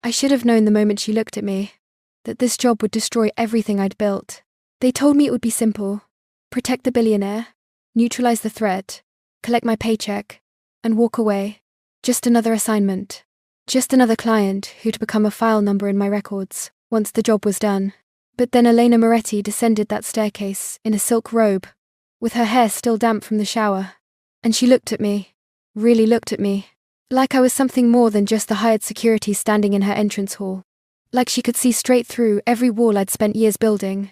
I should have known the moment she looked at me that this job would destroy everything I'd built. They told me it would be simple. Protect the billionaire, neutralize the threat, collect my paycheck, and walk away. Just another assignment. Just another client who'd become a file number in my records once the job was done. But then Elena Moretti descended that staircase in a silk robe, with her hair still damp from the shower. And she looked at me, really looked at me, like I was something more than just the hired security standing in her entrance hall. Like she could see straight through every wall I'd spent years building.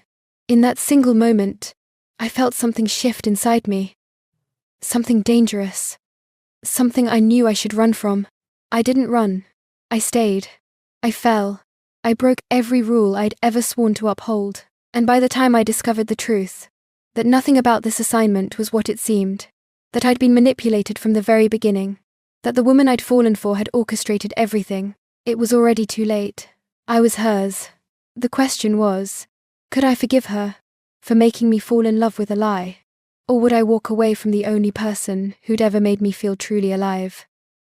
In that single moment, I felt something shift inside me. Something dangerous. Something I knew I should run from. I didn't run. I stayed. I fell. I broke every rule I'd ever sworn to uphold. And by the time I discovered the truth, that nothing about this assignment was what it seemed, that I'd been manipulated from the very beginning, that the woman I'd fallen for had orchestrated everything, it was already too late. I was hers. The question was, could I forgive her for making me fall in love with a lie? Or would I walk away from the only person who'd ever made me feel truly alive?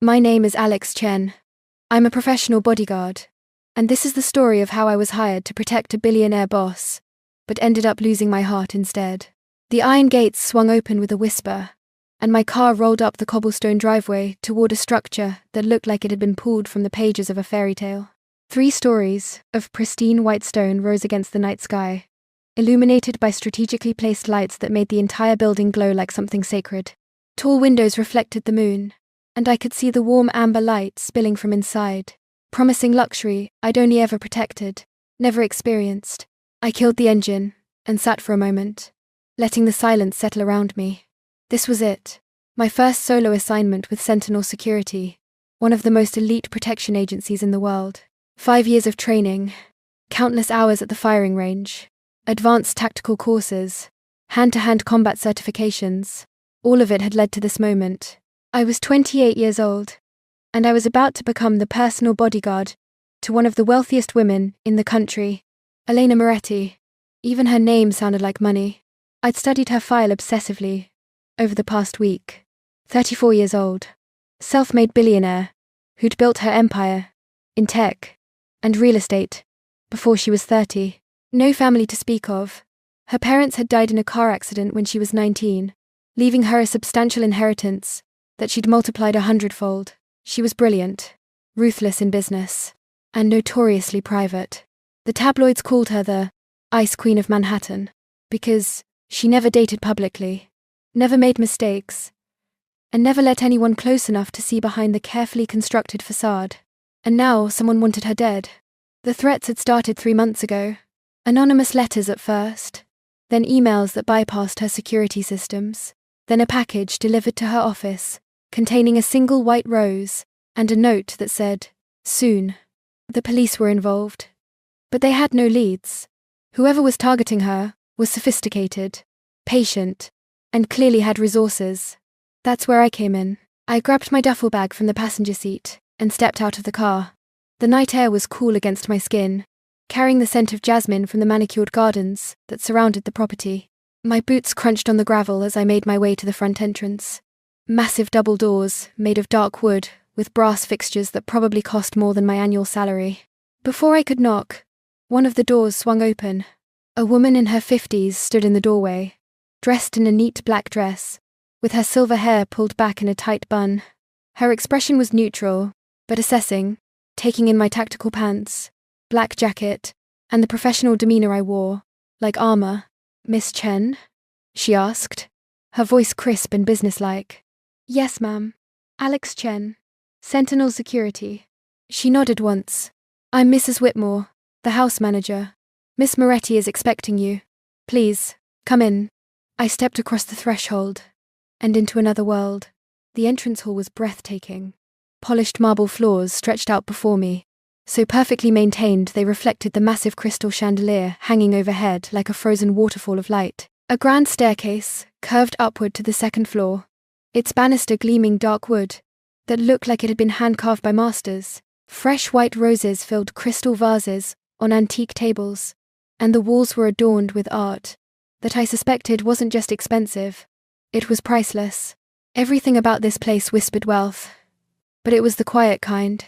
My name is Chen. I'm a professional bodyguard, and this is the story of how I was hired to protect a billionaire boss, but ended up losing my heart instead. The iron gates swung open with a whisper, and my car rolled up the cobblestone driveway toward a structure that looked like it had been pulled from the pages of a fairy tale. 3 stories of pristine white stone rose against the night sky, illuminated by strategically placed lights that made the entire building glow like something sacred. Tall windows reflected the moon, and I could see the warm amber light spilling from inside, promising luxury I'd only ever protected, never experienced. I killed the engine and sat for a moment, letting the silence settle around me. This was it, my first solo assignment with Sentinel Security, one of the most elite protection agencies in the world. 5 years of training, countless hours at the firing range, advanced tactical courses, hand-to-hand combat certifications, all of it had led to this moment. I was 28 years old, and I was about to become the personal bodyguard to one of the wealthiest women in the country, Elena Moretti. Even her name sounded like money. I'd studied her file obsessively over the past week. 34 years old, self-made billionaire who'd built her empire in tech and real estate before she was 30. No family to speak of. Her parents had died in a car accident when she was 19, leaving her a substantial inheritance that she'd multiplied 100-fold. She was brilliant, ruthless in business, and notoriously private. The tabloids called her the Ice Queen of Manhattan because she never dated publicly, never made mistakes, and never let anyone close enough to see behind the carefully constructed facade. And now someone wanted her dead. The threats had started 3 months ago. Anonymous letters at first, then emails that bypassed her security systems, then a package delivered to her office containing a single white rose and a note that said, "Soon." The police were involved, but they had no leads. Whoever was targeting her was sophisticated, patient, and clearly had resources. That's where I came in. I grabbed my duffel bag from the passenger seat and stepped out of the car. The night air was cool against my skin, carrying the scent of jasmine from the manicured gardens that surrounded the property. My boots crunched on the gravel as I made my way to the front entrance. Massive double doors, made of dark wood, with brass fixtures that probably cost more than my annual salary. Before I could knock, one of the doors swung open. A woman in her 50s stood in the doorway, dressed in a neat black dress, with her silver hair pulled back in a tight bun. Her expression was neutral, but assessing, taking in my tactical pants, black jacket, and the professional demeanor I wore, like armor. "Miss Chen?" she asked, her voice crisp and businesslike. "Yes, ma'am. Chen, Sentinel Security." She nodded once. "I'm Mrs. Whitmore, the house manager. Miss Moretti is expecting you. Please, come in." I stepped across the threshold and into another world. The entrance hall was breathtaking. Polished marble floors stretched out before me, so perfectly maintained they reflected the massive crystal chandelier hanging overhead like a frozen waterfall of light. A grand staircase curved upward to the 2nd floor, its banister gleaming dark wood that looked like it had been hand-carved by masters. Fresh white roses filled crystal vases on antique tables, and the walls were adorned with art that I suspected wasn't just expensive, it was priceless. Everything about this place whispered wealth, but it was the quiet kind.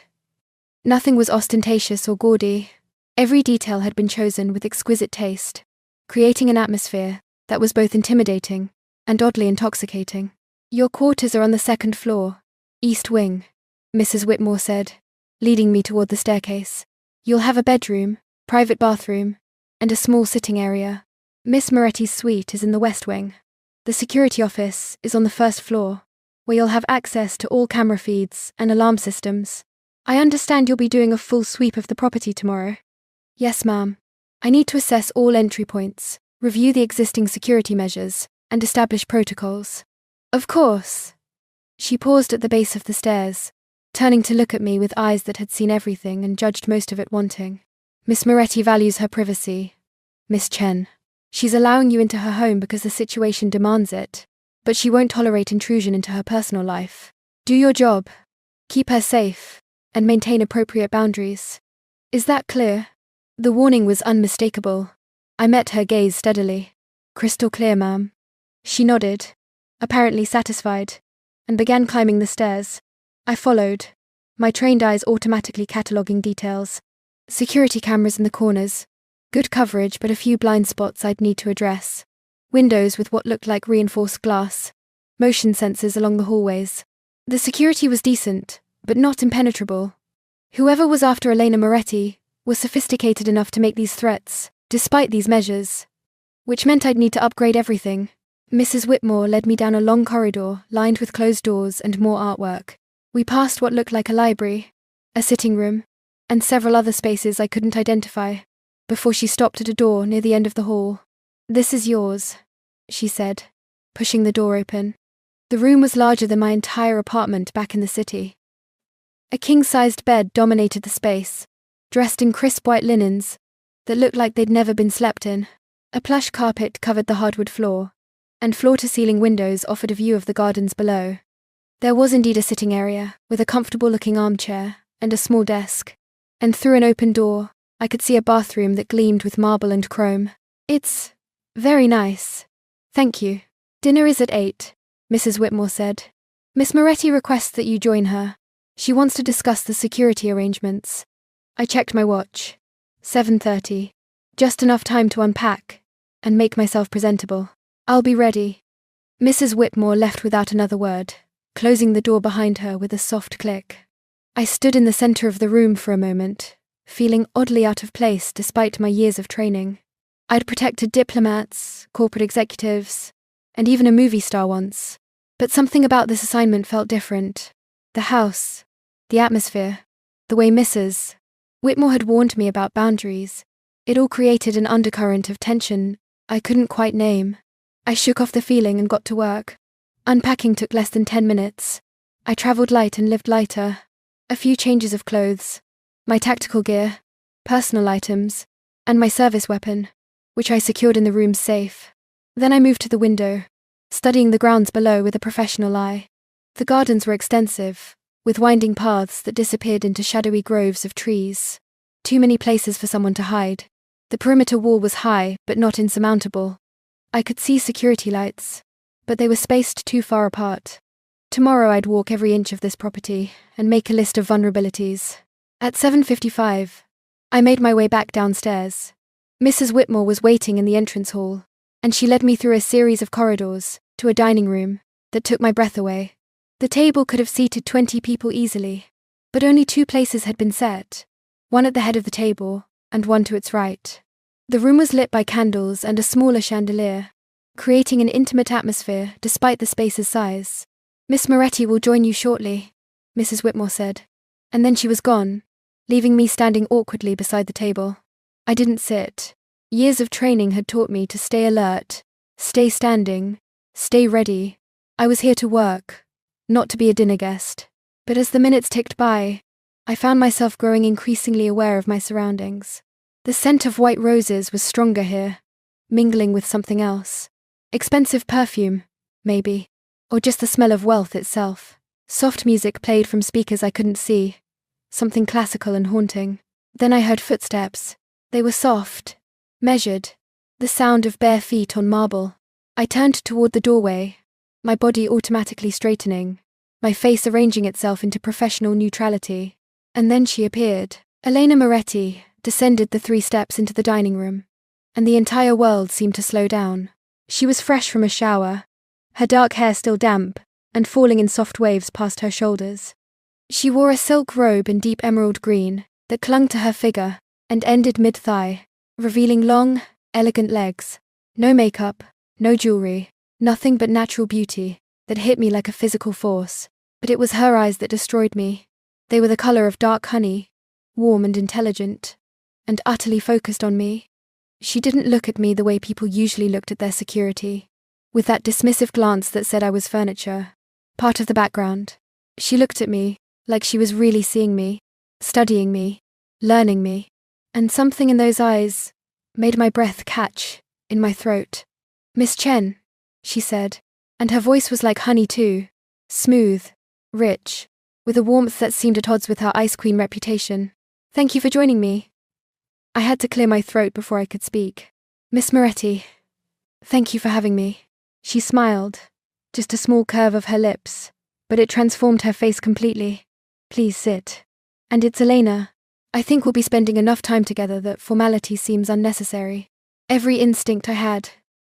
Nothing was ostentatious or gaudy. Every detail had been chosen with exquisite taste, creating an atmosphere that was both intimidating and oddly intoxicating. Your quarters are on the second floor, East Wing, Mrs. Whitmore said, leading me toward the staircase. You'll have a bedroom, private bathroom, and a small sitting area. Miss Moretti's suite is in the West Wing. The security office is on the first floor, where you'll have access to all camera feeds and alarm systems. I understand you'll be doing a full sweep of the property tomorrow. Yes, ma'am. I need to assess all entry points, review the existing security measures, and establish protocols. Of course. She paused at the base of the stairs, turning to look at me with eyes that had seen everything and judged most of it wanting. Miss Moretti values her privacy. Miss Chen. She's allowing you into her home because the situation demands it, but she won't tolerate intrusion into her personal life. Do your job. Keep her safe, and maintain appropriate boundaries. Is that clear? The warning was unmistakable. I met her gaze steadily. Crystal clear, ma'am. She nodded, apparently satisfied, and began climbing the stairs. I followed, my trained eyes automatically cataloguing details. Security cameras in the corners. Good coverage, but a few blind spots I'd need to address. Windows with what looked like reinforced glass. Motion sensors along the hallways. The security was decent, but not impenetrable. Whoever was after Elena Moretti was sophisticated enough to make these threats, despite these measures. Which meant I'd need to upgrade everything. Mrs. Whitmore led me down a long corridor lined with closed doors and more artwork. We passed what looked like a library, a sitting room, and several other spaces I couldn't identify, before she stopped at a door near the end of the hall. This is yours, she said, pushing the door open. The room was larger than my entire apartment back in the city. A king-sized bed dominated the space, dressed in crisp white linens that looked like they'd never been slept in. A plush carpet covered the hardwood floor, and floor-to-ceiling windows offered a view of the gardens below. There was indeed a sitting area, with a comfortable-looking armchair and a small desk, and through an open door, I could see a bathroom that gleamed with marble and chrome. It's very nice. Thank you. Dinner is at 8, Mrs. Whitmore said. Miss Moretti requests that you join her. She wants to discuss the security arrangements. I checked my watch. 7:30. Just enough time to unpack and make myself presentable. I'll be ready. Mrs. Whitmore left without another word, closing the door behind her with a soft click. I stood in the center of the room for a moment, feeling oddly out of place despite my years of training. I'd protected diplomats, corporate executives, and even a movie star once. But something about this assignment felt different. The house, the atmosphere, the way Mrs. Whitmore had warned me about boundaries. It all created an undercurrent of tension I couldn't quite name. I shook off the feeling and got to work. Unpacking took less than 10 minutes. I travelled light and lived lighter. A few changes of clothes, my tactical gear, personal items, and my service weapon, which I secured in the room's safe. Then I moved to the window, studying the grounds below with a professional eye. The gardens were extensive, with winding paths that disappeared into shadowy groves of trees. Too many places for someone to hide. The perimeter wall was high, but not insurmountable. I could see security lights, but they were spaced too far apart. Tomorrow I'd walk every inch of this property and make a list of vulnerabilities. At 7:55, I made my way back downstairs. Mrs. Whitmore was waiting in the entrance hall, and she led me through a series of corridors to a dining room that took my breath away. The table could have seated 20 people easily, but only 2 places had been set, one at the head of the table and one to its right. The room was lit by candles and a smaller chandelier, creating an intimate atmosphere despite the space's size. Miss Moretti will join you shortly, Mrs. Whitmore said, and then she was gone, leaving me standing awkwardly beside the table. I didn't sit. Years of training had taught me to stay alert, stay standing, stay ready. I was here to work, not to be a dinner guest. But as the minutes ticked by, I found myself growing increasingly aware of my surroundings. The scent of white roses was stronger here, mingling with something else. Expensive perfume, maybe, or just the smell of wealth itself. Soft music played from speakers I couldn't see, something classical and haunting. Then I heard footsteps. They were soft, measured, the sound of bare feet on marble. I turned toward the doorway, my body automatically straightening, my face arranging itself into professional neutrality. And then she appeared. Elena Moretti descended the 3 steps into the dining room, and the entire world seemed to slow down. She was fresh from a shower, her dark hair still damp and falling in soft waves past her shoulders. She wore a silk robe in deep emerald green that clung to her figure and ended mid-thigh, revealing long, elegant legs. No makeup, no jewelry, nothing but natural beauty that hit me like a physical force. But it was her eyes that destroyed me. They were the color of dark honey, warm and intelligent, and utterly focused on me. She didn't look at me the way people usually looked at their security, with that dismissive glance that said I was furniture, part of the background. She looked at me like she was really seeing me, studying me, learning me, and something in those eyes made my breath catch in my throat. "Miss Chen," she said, and her voice was like honey too, smooth, rich, with a warmth that seemed at odds with her Ice Queen reputation. "Thank you for joining me." I had to clear my throat before I could speak. "Miss Moretti, thank you for having me." She smiled, just a small curve of her lips, but it transformed her face completely. "Please sit. And it's Elena. I think we'll be spending enough time together that formality seems unnecessary." Every instinct I had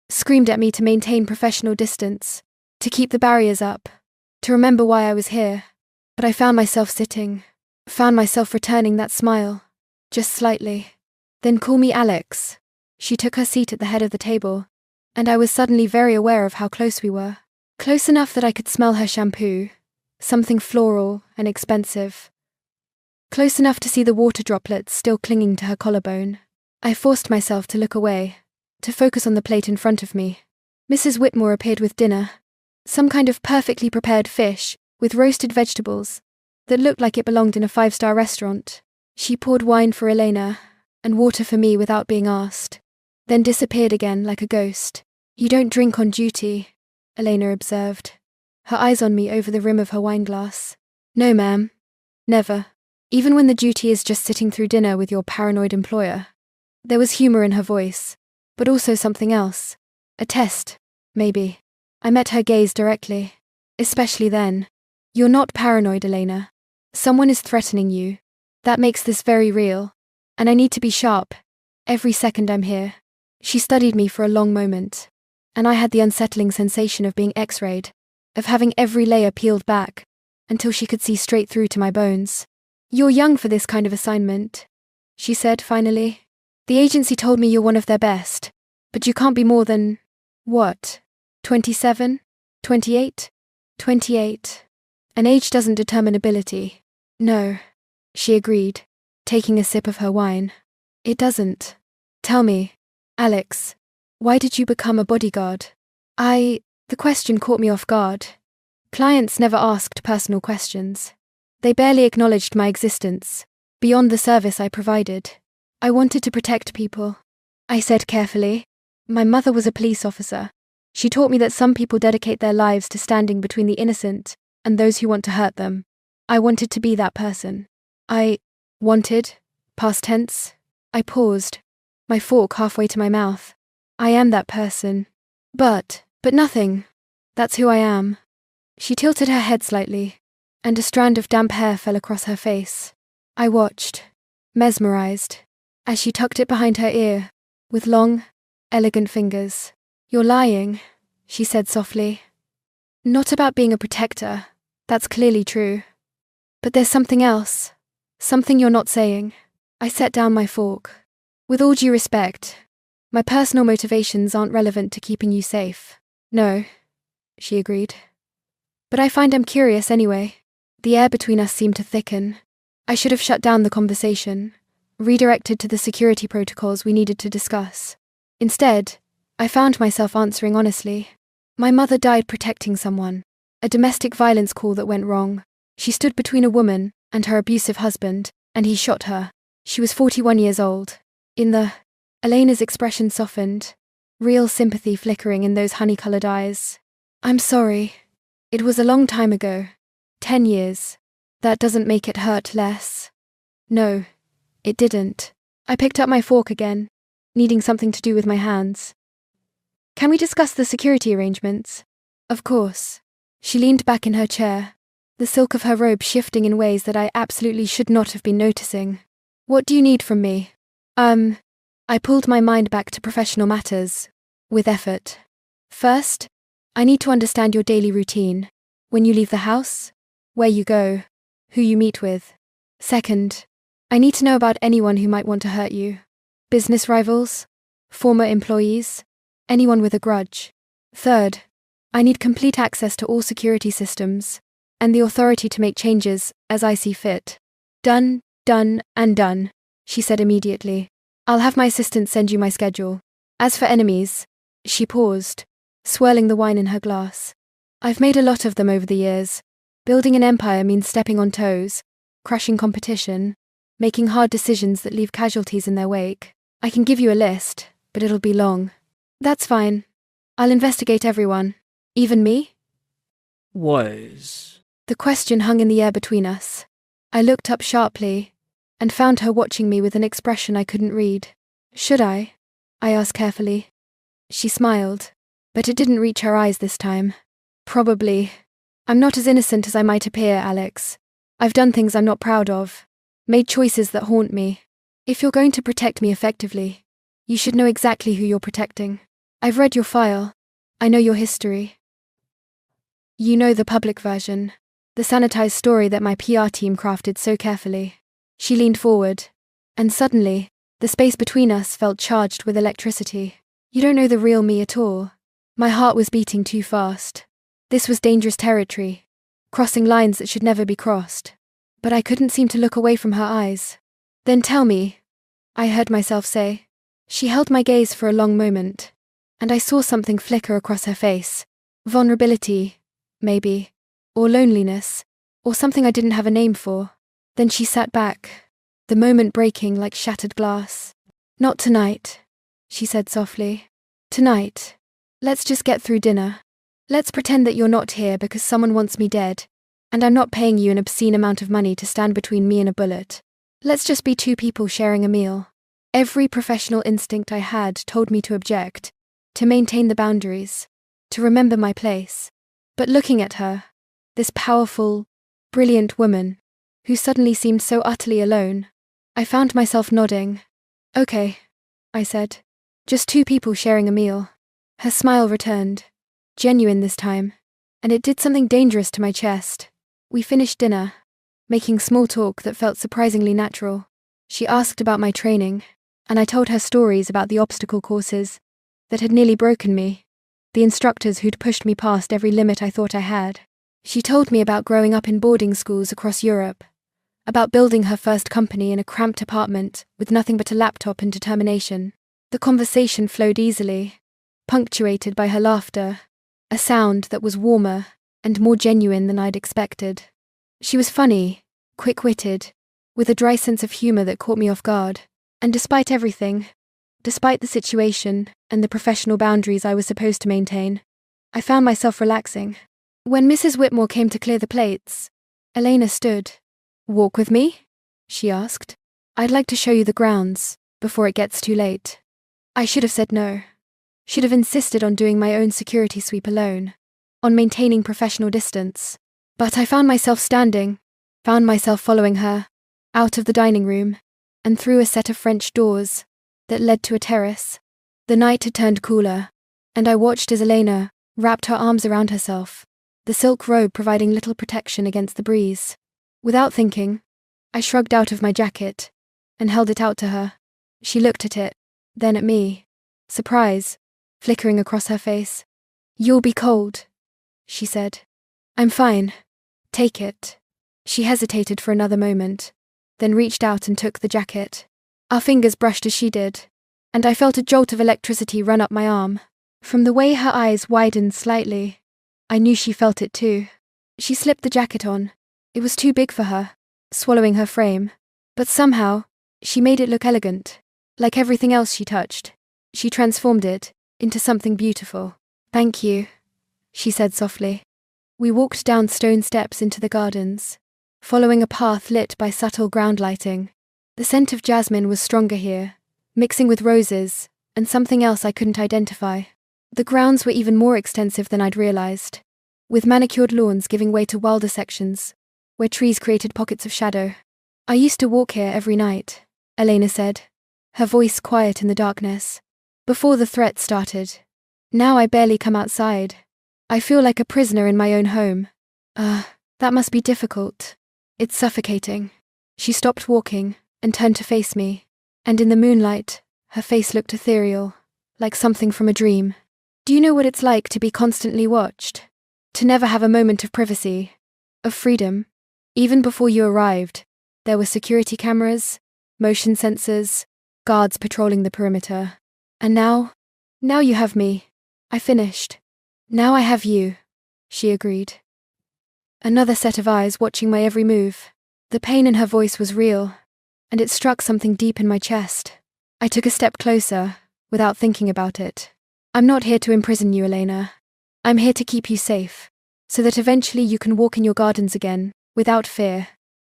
screamed at me to maintain professional distance, to keep the barriers up, to remember why I was here. But I found myself sitting, found myself returning that smile, just slightly. "Then call me Alex." She took her seat at the head of the table, and I was suddenly very aware of how close we were. Close enough that I could smell her shampoo, something floral and expensive. Close enough to see the water droplets still clinging to her collarbone. I forced myself to look away, to focus on the plate in front of me. Mrs. Whitmore appeared with dinner, some kind of perfectly prepared fish with roasted vegetables that looked like it belonged in a 5-star restaurant. She poured wine for Elena and water for me without being asked, then disappeared again like a ghost. "You don't drink on duty," Elena observed, her eyes on me over the rim of her wineglass. "No, ma'am. Never. Even when the duty is just sitting through dinner with your paranoid employer." There was humor in her voice, but also something else. A test, maybe. I met her gaze directly, especially then. "You're not paranoid, Elena. Someone is threatening you. That makes this very real. And I need to be sharp, every second I'm here." She studied me for a long moment, and I had the unsettling sensation of being X-rayed, of having every layer peeled back, until she could see straight through to my bones. "You're young for this kind of assignment," she said finally. "The agency told me you're one of their best, but you can't be more than, what, 27? 28? 28. And age doesn't determine ability." "No," she agreed, taking a sip of her wine. "It doesn't. Tell me, Alex, why did you become a bodyguard?" The question caught me off guard. Clients never asked personal questions. They barely acknowledged my existence, beyond the service I provided. "I wanted to protect people," I said carefully. "My mother was a police officer. She taught me that some people dedicate their lives to standing between the innocent and those who want to hurt them. I wanted to be that person." Wanted, past tense. I paused, my fork halfway to my mouth. "I am that person. But nothing. That's who I am." She tilted her head slightly, and a strand of damp hair fell across her face. I watched, mesmerized, as she tucked it behind her ear, with long, elegant fingers. "You're lying," she said softly. "Not about being a protector, that's clearly true. But there's something else, something you're not saying." I set down my fork. "With all due respect, my personal motivations aren't relevant to keeping you safe." "No," she agreed. "But I find I'm curious anyway." The air between us seemed to thicken. I should have shut down the conversation, redirected to the security protocols we needed to discuss. Instead, I found myself answering honestly. "My mother died protecting someone. A domestic violence call that went wrong. She stood between a woman and her abusive husband, and he shot her. She was 41 years old. Elena's expression softened, real sympathy flickering in those honey-colored eyes. "I'm sorry. It was a long time ago. 10 years. That doesn't make it hurt less." "No, it didn't." I picked up my fork again, needing something to do with my hands. "Can we discuss the security arrangements?" "Of course." She leaned back in her chair, the silk of her robe shifting in ways that I absolutely should not have been noticing. What do you need from me? I pulled my mind back to professional matters, with effort. First, I need to understand your daily routine. When you leave the house, where you go, who you meet with. Second, I need to know about anyone who might want to hurt you. Business rivals, former employees, anyone with a grudge. Third, I need complete access to all security systems, and the authority to make changes as I see fit. Done, and done, she said immediately. I'll have my assistant send you my schedule. As for enemies, she paused, swirling the wine in her glass. I've made a lot of them over the years. Building an empire means stepping on toes, crushing competition, making hard decisions that leave casualties in their wake. I can give you a list, but it'll be long. That's fine. I'll investigate everyone. Even me? The question hung in the air between us. I looked up sharply, and found her watching me with an expression I couldn't read. Should I asked carefully. She smiled, but it didn't reach her eyes this time. Probably. I'm not as innocent as I might appear, Alex. I've done things I'm not proud of, made choices that haunt me. If you're going to protect me effectively, you should know exactly who you're protecting. I've read your file. I know your history. You know the public version, the sanitized story that my PR team crafted so carefully. She leaned forward, and suddenly, the space between us felt charged with electricity. You don't know the real me at all. My heart was beating too fast. This was dangerous territory, crossing lines that should never be crossed. But I couldn't seem to look away from her eyes. Then tell me, I heard myself say. She held my gaze for a long moment, and I saw something flicker across her face. Vulnerability, maybe, or loneliness, or something I didn't have a name for. Then she sat back, the moment breaking like shattered glass. Not tonight, she said softly. Tonight. Let's just get through dinner. Let's pretend that you're not here because someone wants me dead, and I'm not paying you an obscene amount of money to stand between me and a bullet. Let's just be two people sharing a meal. Every professional instinct I had told me to object, to maintain the boundaries, to remember my place. But looking at her, this powerful, brilliant woman, who suddenly seemed so utterly alone, I found myself nodding. Okay, I said. Just two people sharing a meal. Her smile returned, genuine this time, and it did something dangerous to my chest. We finished dinner, making small talk that felt surprisingly natural. She asked about my training, and I told her stories about the obstacle courses that had nearly broken me, the instructors who'd pushed me past every limit I thought I had. She told me about growing up in boarding schools across Europe, about building her first company in a cramped apartment with nothing but a laptop and determination. The conversation flowed easily, punctuated by her laughter, a sound that was warmer and more genuine than I'd expected. She was funny, quick-witted, with a dry sense of humor that caught me off guard. And despite everything, despite the situation and the professional boundaries I was supposed to maintain, I found myself relaxing. When Mrs. Whitmore came to clear the plates, Elena stood. Walk with me? She asked. I'd like to show you the grounds, before it gets too late. I should have said no. Should have insisted on doing my own security sweep alone, on maintaining professional distance. But I found myself standing, found myself following her, out of the dining room, and through a set of French doors that led to a terrace. The night had turned cooler, and I watched as Elena wrapped her arms around herself, the silk robe providing little protection against the breeze. Without thinking, I shrugged out of my jacket and held it out to her. She looked at it, then at me, surprise flickering across her face. You'll be cold, she said. I'm fine. Take it. She hesitated for another moment, then reached out and took the jacket. Our fingers brushed as she did, and I felt a jolt of electricity run up my arm. From the way her eyes widened slightly, I knew she felt it too. She slipped the jacket on. It was too big for her, swallowing her frame, but somehow, she made it look elegant. Like everything else she touched, she transformed it into something beautiful. Thank you, she said softly. We walked down stone steps into the gardens, following a path lit by subtle ground lighting. The scent of jasmine was stronger here, mixing with roses and something else I couldn't identify. The grounds were even more extensive than I'd realized, with manicured lawns giving way to wilder sections, where trees created pockets of shadow. I used to walk here every night, Elena said, her voice quiet in the darkness, before the threat started. Now I barely come outside. I feel like a prisoner in my own home. That must be difficult. It's suffocating. She stopped walking and turned to face me, and in the moonlight, her face looked ethereal, like something from a dream. Do you know what it's like to be constantly watched? To never have a moment of privacy, of freedom? Even before you arrived, there were security cameras, motion sensors, guards patrolling the perimeter. And now you have me. I finished. Now I have you, she agreed. Another set of eyes watching my every move. The pain in her voice was real, and it struck something deep in my chest. I took a step closer, without thinking about it. I'm not here to imprison you, Elena. I'm here to keep you safe, so that eventually you can walk in your gardens again, without fear.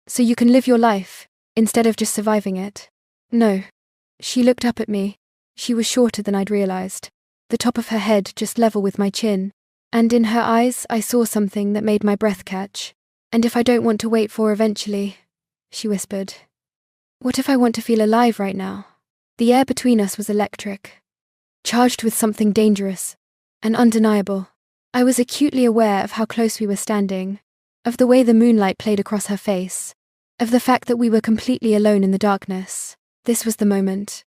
So you can live your life, instead of just surviving it. No. She looked up at me. She was shorter than I'd realized, the top of her head just level with my chin. And in her eyes I saw something that made my breath catch. And if I don't want to wait for eventually, she whispered. What if I want to feel alive right now? The air between us was electric, charged with something dangerous and undeniable. I was acutely aware of how close we were standing, of the way the moonlight played across her face, of the fact that we were completely alone in the darkness. This was the moment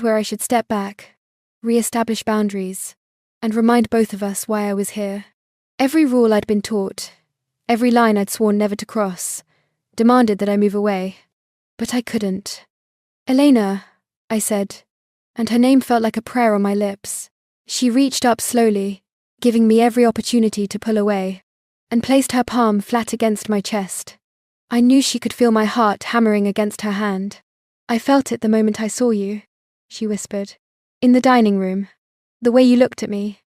where I should step back, re-establish boundaries, and remind both of us why I was here. Every rule I'd been taught, every line I'd sworn never to cross, demanded that I move away. But I couldn't. Elena, I said, and her name felt like a prayer on my lips. She reached up slowly, giving me every opportunity to pull away, and placed her palm flat against my chest. I knew she could feel my heart hammering against her hand. I felt it the moment I saw you, she whispered. In the dining room. The way you looked at me.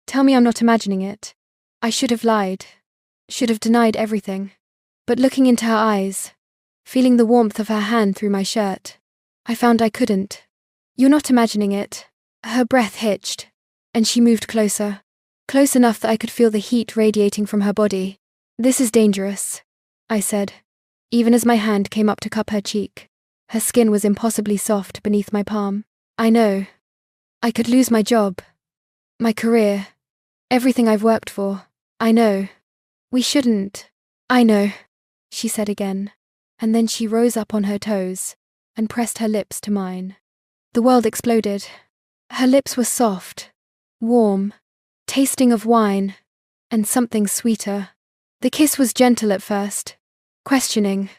Tell me I'm not imagining it. I should have lied. Should have denied everything. But looking into her eyes, feeling the warmth of her hand through my shirt, I found I couldn't. You're not imagining it. Her breath hitched, and she moved closer. Close enough that I could feel the heat radiating from her body. This is dangerous, I said, even as my hand came up to cup her cheek. Her skin was impossibly soft beneath my palm. I know. I could lose my job. My career. Everything I've worked for. I know. We shouldn't. I know, she said again, and then she rose up on her toes and pressed her lips to mine. The world exploded. Her lips were soft, warm, tasting of wine, and something sweeter. The kiss was gentle at first, questioning,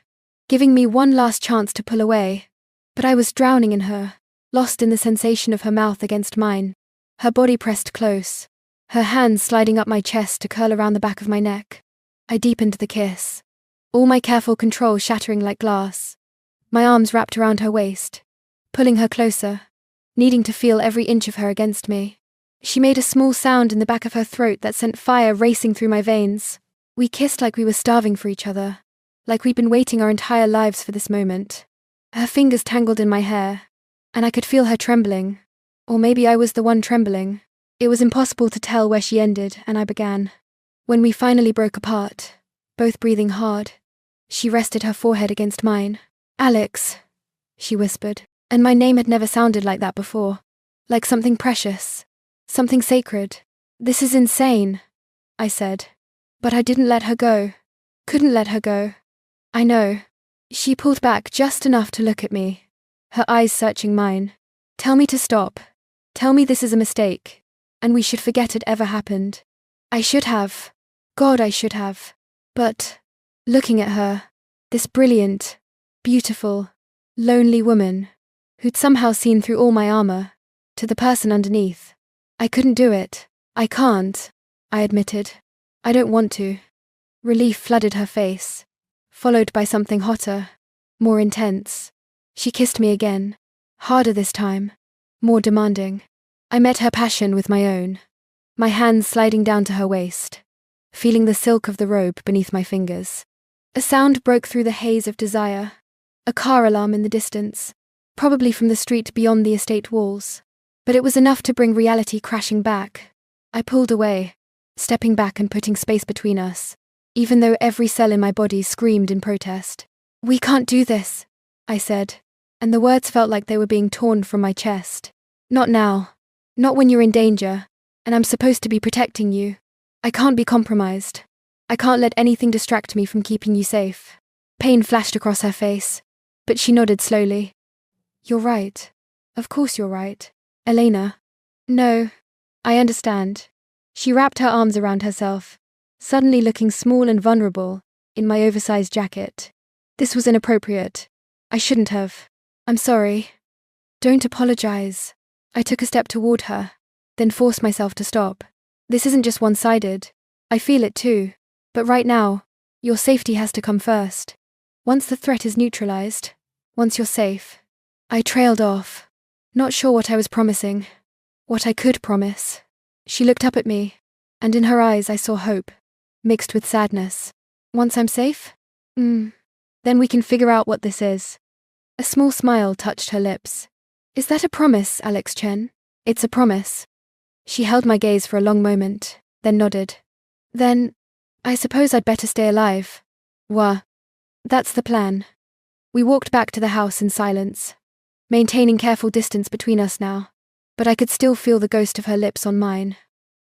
giving me one last chance to pull away, but I was drowning in her, lost in the sensation of her mouth against mine, her body pressed close, her hands sliding up my chest to curl around the back of my neck. I deepened the kiss, all my careful control shattering like glass, my arms wrapped around her waist, pulling her closer, needing to feel every inch of her against me. She made a small sound in the back of her throat that sent fire racing through my veins. We kissed like we were starving for each other, like we'd been waiting our entire lives for this moment. Her fingers tangled in my hair, and I could feel her trembling. Or maybe I was the one trembling. It was impossible to tell where she ended and I began. When we finally broke apart, both breathing hard, she rested her forehead against mine. Alex, she whispered, and my name had never sounded like that before. Like something precious, something sacred. This is insane, I said. But I didn't let her go. Couldn't let her go. I know. She pulled back just enough to look at me, her eyes searching mine. Tell me to stop. Tell me this is a mistake, and we should forget it ever happened. I should have. God, I should have. But, looking at her, this brilliant, beautiful, lonely woman, who'd somehow seen through all my armor, to the person underneath, I couldn't do it. I can't, I admitted. I don't want to. Relief flooded her face, followed by something hotter, more intense. She kissed me again, harder this time, more demanding. I met her passion with my own, my hands sliding down to her waist, feeling the silk of the robe beneath my fingers. A sound broke through the haze of desire, a car alarm in the distance, probably from the street beyond the estate walls. But it was enough to bring reality crashing back. I pulled away, stepping back and putting space between us, even though every cell in my body screamed in protest. "We can't do this," I said, and the words felt like they were being torn from my chest. "Not now. Not when you're in danger, and I'm supposed to be protecting you. I can't be compromised. I can't let anything distract me from keeping you safe." Pain flashed across her face, but she nodded slowly. "You're right. Of course you're right, Elena." "No, I understand." She wrapped her arms around herself, suddenly looking small and vulnerable in my oversized jacket. "This was inappropriate. I shouldn't have. I'm sorry." "Don't apologize." I took a step toward her, then forced myself to stop. "This isn't just one-sided. I feel it too. But right now, your safety has to come first. Once the threat is neutralized, once you're safe." I trailed off, not sure what I was promising, what I could promise. She looked up at me, and in her eyes I saw hope, mixed with sadness. "Once I'm safe? Then we can figure out what this is." A small smile touched her lips. "Is that a promise, Alex Chen?" "It's a promise." She held my gaze for a long moment, then nodded. "Then, I suppose I'd better stay alive." "Wah. That's the plan." We walked back to the house in silence, maintaining careful distance between us now, but I could still feel the ghost of her lips on mine,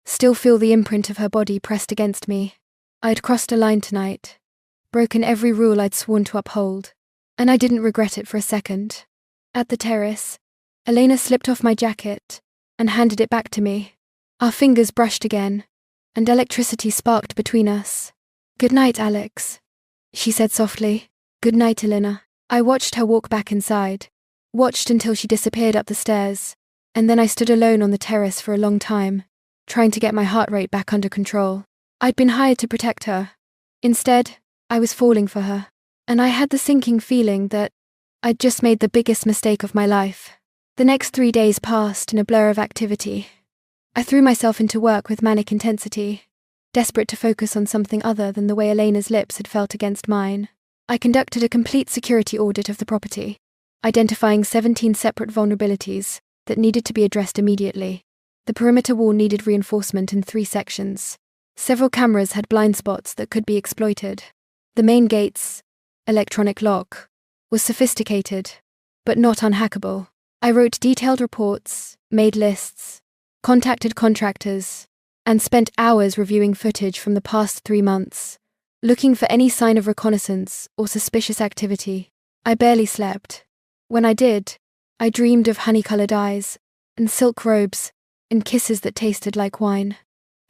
still feel the imprint of her body pressed against me. I'd crossed a line tonight, broken every rule I'd sworn to uphold, and I didn't regret it for a second. At the terrace, Elena slipped off my jacket and handed it back to me. Our fingers brushed again, and electricity sparked between us. "Good night, Alex," she said softly. "Good night, Elena." I watched her walk back inside, watched until she disappeared up the stairs, and then I stood alone on the terrace for a long time, trying to get my heart rate back under control. I'd been hired to protect her. Instead, I was falling for her, and I had the sinking feeling that I'd just made the biggest mistake of my life. The next 3 days passed in a blur of activity. I threw myself into work with manic intensity, desperate to focus on something other than the way Elena's lips had felt against mine. I conducted a complete security audit of the property, identifying 17 separate vulnerabilities that needed to be addressed immediately. The perimeter wall needed reinforcement in 3 sections. Several cameras had blind spots that could be exploited. The main gate's electronic lock was sophisticated, but not unhackable. I wrote detailed reports, made lists, contacted contractors, and spent hours reviewing footage from the past 3 months, looking for any sign of reconnaissance or suspicious activity. I barely slept. When I did, I dreamed of honey-colored eyes, and silk robes, and kisses that tasted like wine.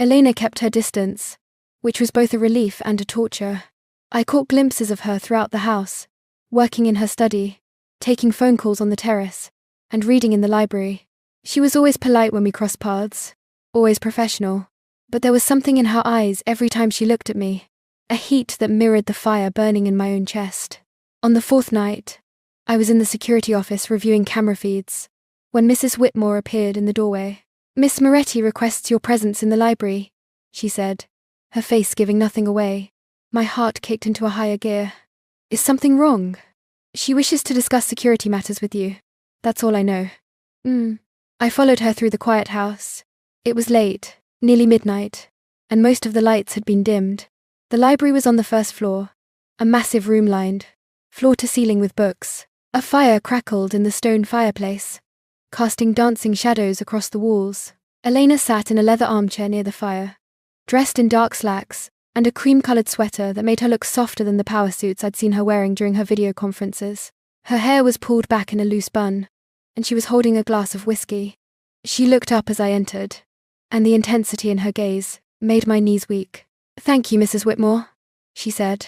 Elena kept her distance, which was both a relief and a torture. I caught glimpses of her throughout the house, working in her study, taking phone calls on the terrace, and reading in the library. She was always polite when we crossed paths, always professional, but there was something in her eyes every time she looked at me, a heat that mirrored the fire burning in my own chest. On the 4th night, I was in the security office reviewing camera feeds, when Mrs. Whitmore appeared in the doorway. "Miss Moretti requests your presence in the library," she said, her face giving nothing away. My heart kicked into a higher gear. "Is something wrong?" "She wishes to discuss security matters with you. That's all I know." I followed her through the quiet house. It was late, nearly midnight, and most of the lights had been dimmed. The library was on the 1st floor, a massive room lined, floor to ceiling with books. A fire crackled in the stone fireplace, casting dancing shadows across the walls. Elena sat in a leather armchair near the fire, dressed in dark slacks and a cream-colored sweater that made her look softer than the power suits I'd seen her wearing during her video conferences. Her hair was pulled back in a loose bun, and she was holding a glass of whiskey. She looked up as I entered, and the intensity in her gaze made my knees weak. "Thank you, Mrs. Whitmore," she said.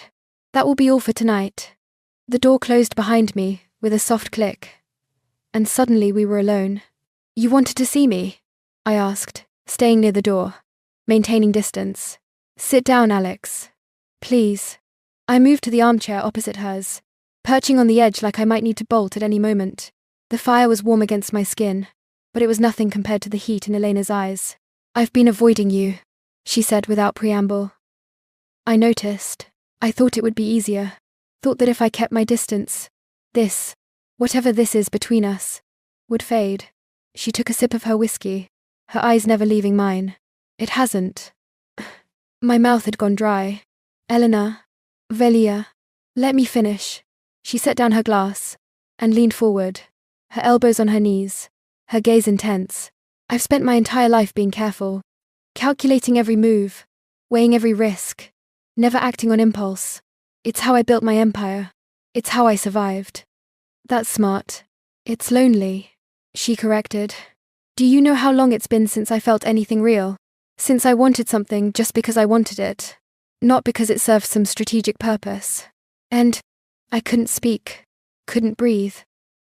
"That will be all for tonight." The door closed behind me with a soft click, and suddenly we were alone. "You wanted to see me?" I asked, staying near the door, maintaining distance. "Sit down, Alex. Please." I moved to the armchair opposite hers, perching on the edge like I might need to bolt at any moment. The fire was warm against my skin, but it was nothing compared to the heat in Elena's eyes. "I've been avoiding you," she said without preamble. I noticed. I thought it would be easier. Thought that if I kept my distance, this, whatever this is between us, would fade. She took a sip of her whiskey, her eyes never leaving mine. "It hasn't. My mouth had gone dry. Elena, Velia, let me finish. She set down her glass and leaned forward, her elbows on her knees, her gaze intense. I've spent my entire life being careful, calculating every move, weighing every risk, never acting on impulse. It's how I built my empire. It's how I survived. That's smart. It's lonely, she corrected. Do you know how long it's been since I felt anything real? Since I wanted something just because I wanted it, not because it served some strategic purpose. And I couldn't speak, couldn't breathe.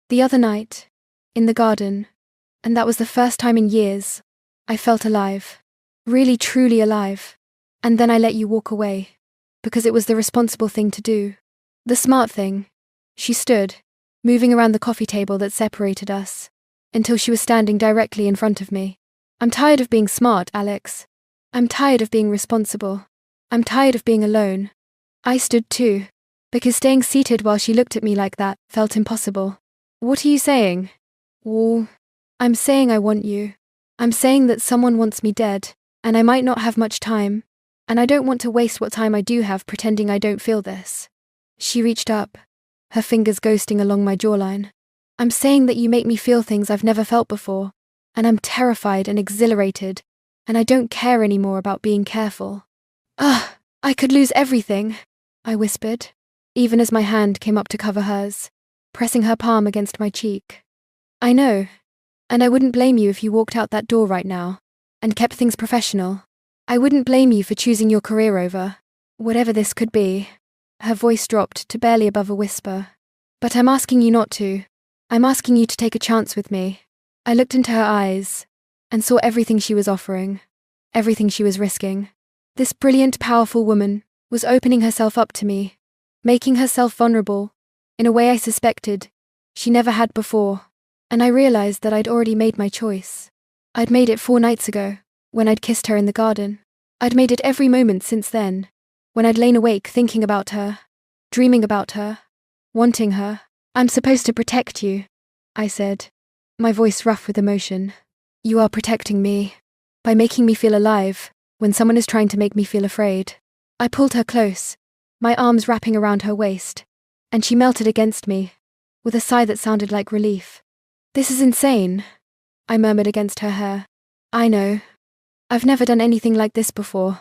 The other night, in the garden, and that was the first time in years, I felt alive. Really, truly alive. And then I let you walk away, because it was the responsible thing to do. The smart thing. She stood, moving around the coffee table that separated us, until she was standing directly in front of me. I'm tired of being smart, Alex. I'm tired of being responsible. I'm tired of being alone. I stood too, because staying seated while she looked at me like that felt impossible. What are you saying? Well, I'm saying I want you. I'm saying that someone wants me dead, and I might not have much time, and I don't want to waste what time I do have pretending I don't feel this. She reached up, her fingers ghosting along my jawline. I'm saying that you make me feel things I've never felt before, and I'm terrified and exhilarated, and I don't care anymore about being careful. Ugh, I could lose everything, I whispered, even as my hand came up to cover hers, pressing her palm against my cheek. I know, and I wouldn't blame you if you walked out that door right now, and kept things professional. I wouldn't blame you for choosing your career over whatever this could be. Her voice dropped to barely above a whisper. But I'm asking you not to. I'm asking you to take a chance with me. I looked into her eyes and saw everything she was offering, everything she was risking. This brilliant, powerful woman was opening herself up to me, making herself vulnerable in a way I suspected she never had before. And I realized that I'd already made my choice. I'd made it 4 nights ago, when I'd kissed her in the garden. I'd made it every moment since then, when I'd lain awake thinking about her, dreaming about her, wanting her. I'm supposed to protect you, I said, my voice rough with emotion. You are protecting me, by making me feel alive, when someone is trying to make me feel afraid. I pulled her close, my arms wrapping around her waist, and she melted against me, with a sigh that sounded like relief. This is insane, I murmured against her hair. I know. I've never done anything like this before.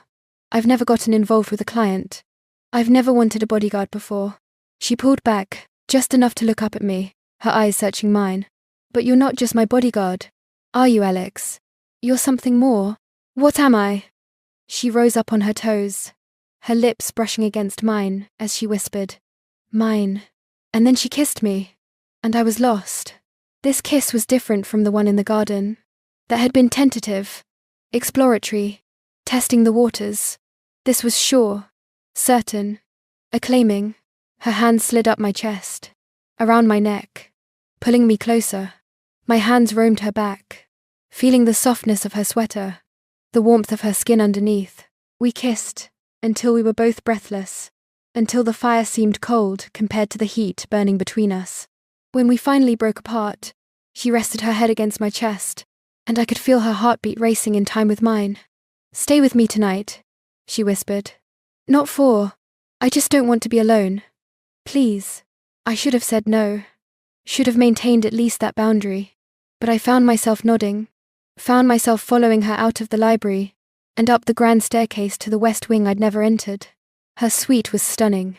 I've never gotten involved with a client. I've never wanted a bodyguard before. She pulled back, just enough to look up at me, her eyes searching mine. But you're not just my bodyguard, are you, Alex? You're something more. What am I? She rose up on her toes, her lips brushing against mine as she whispered, mine. And then she kissed me, and I was lost. This kiss was different from the one in the garden, that had been tentative, exploratory, testing the waters. This was sure, certain, acclaiming. Her hand slid up my chest, around my neck, pulling me closer. My hands roamed her back, feeling the softness of her sweater, the warmth of her skin underneath. We kissed, until we were both breathless, until the fire seemed cold compared to the heat burning between us. When we finally broke apart, she rested her head against my chest, and I could feel her heartbeat racing in time with mine. Stay with me tonight, she whispered. Not for. I just don't want to be alone. Please. I should have said no. Should have maintained at least that boundary. But I found myself nodding, found myself following her out of the library, and up the grand staircase to the west wing I'd never entered. Her suite was stunning.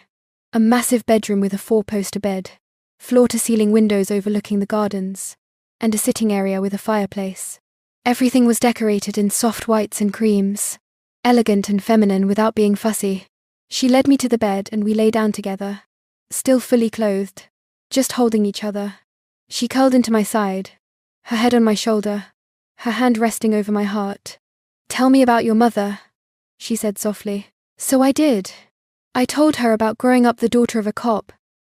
A massive bedroom with a 4-poster bed, floor-to-ceiling windows overlooking the gardens, and a sitting area with a fireplace. Everything was decorated in soft whites and creams, elegant and feminine without being fussy. She led me to the bed and we lay down together, still fully clothed, just holding each other. She curled into my side, her head on my shoulder, her hand resting over my heart. Tell me about your mother, she said softly. So I did. I told her about growing up the daughter of a cop,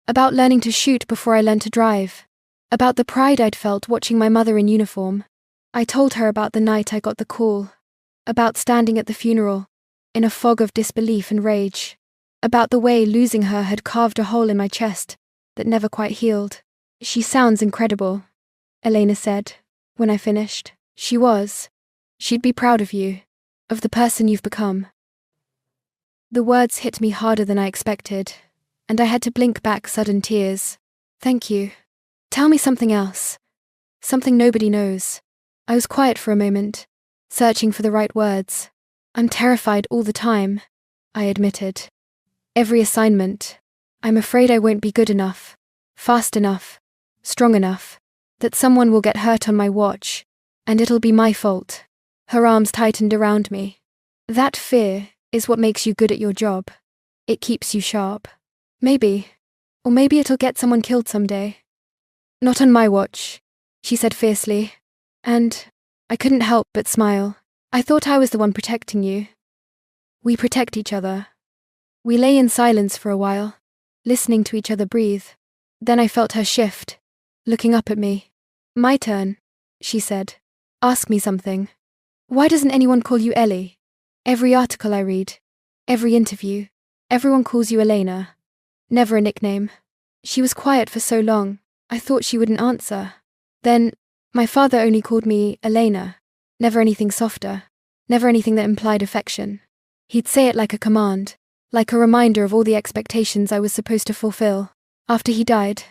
about learning to shoot before I learned to drive, about the pride I'd felt watching my mother in uniform. I told her about the night I got the call, about standing at the funeral, in a fog of disbelief and rage, about the way losing her had carved a hole in my chest that never quite healed. She sounds incredible, Elena said, when I finished. She was. She'd be proud of you, of the person you've become. The words hit me harder than I expected, and I had to blink back sudden tears. Thank you. Tell me something else. Something nobody knows. I was quiet for a moment, searching for the right words. I'm terrified all the time, I admitted. Every assignment. I'm afraid I won't be good enough, fast enough, strong enough, that someone will get hurt on my watch, and it'll be my fault. Her arms tightened around me. That fear is what makes you good at your job. It keeps you sharp. Maybe. Or maybe it'll get someone killed someday. Not on my watch, she said fiercely. And I couldn't help but smile. I thought I was the one protecting you. We protect each other. We lay in silence for a while, listening to each other breathe. Then I felt her shift, looking up at me. My turn, she said. Ask me something. Why doesn't anyone call you Ellie? Every article I read, every interview, everyone calls you Elena. Never a nickname. She was quiet for so long, I thought she wouldn't answer. Then, my father only called me Elena. Never anything softer, never anything that implied affection. He'd say it like a command, like a reminder of all the expectations I was supposed to fulfill. After he died,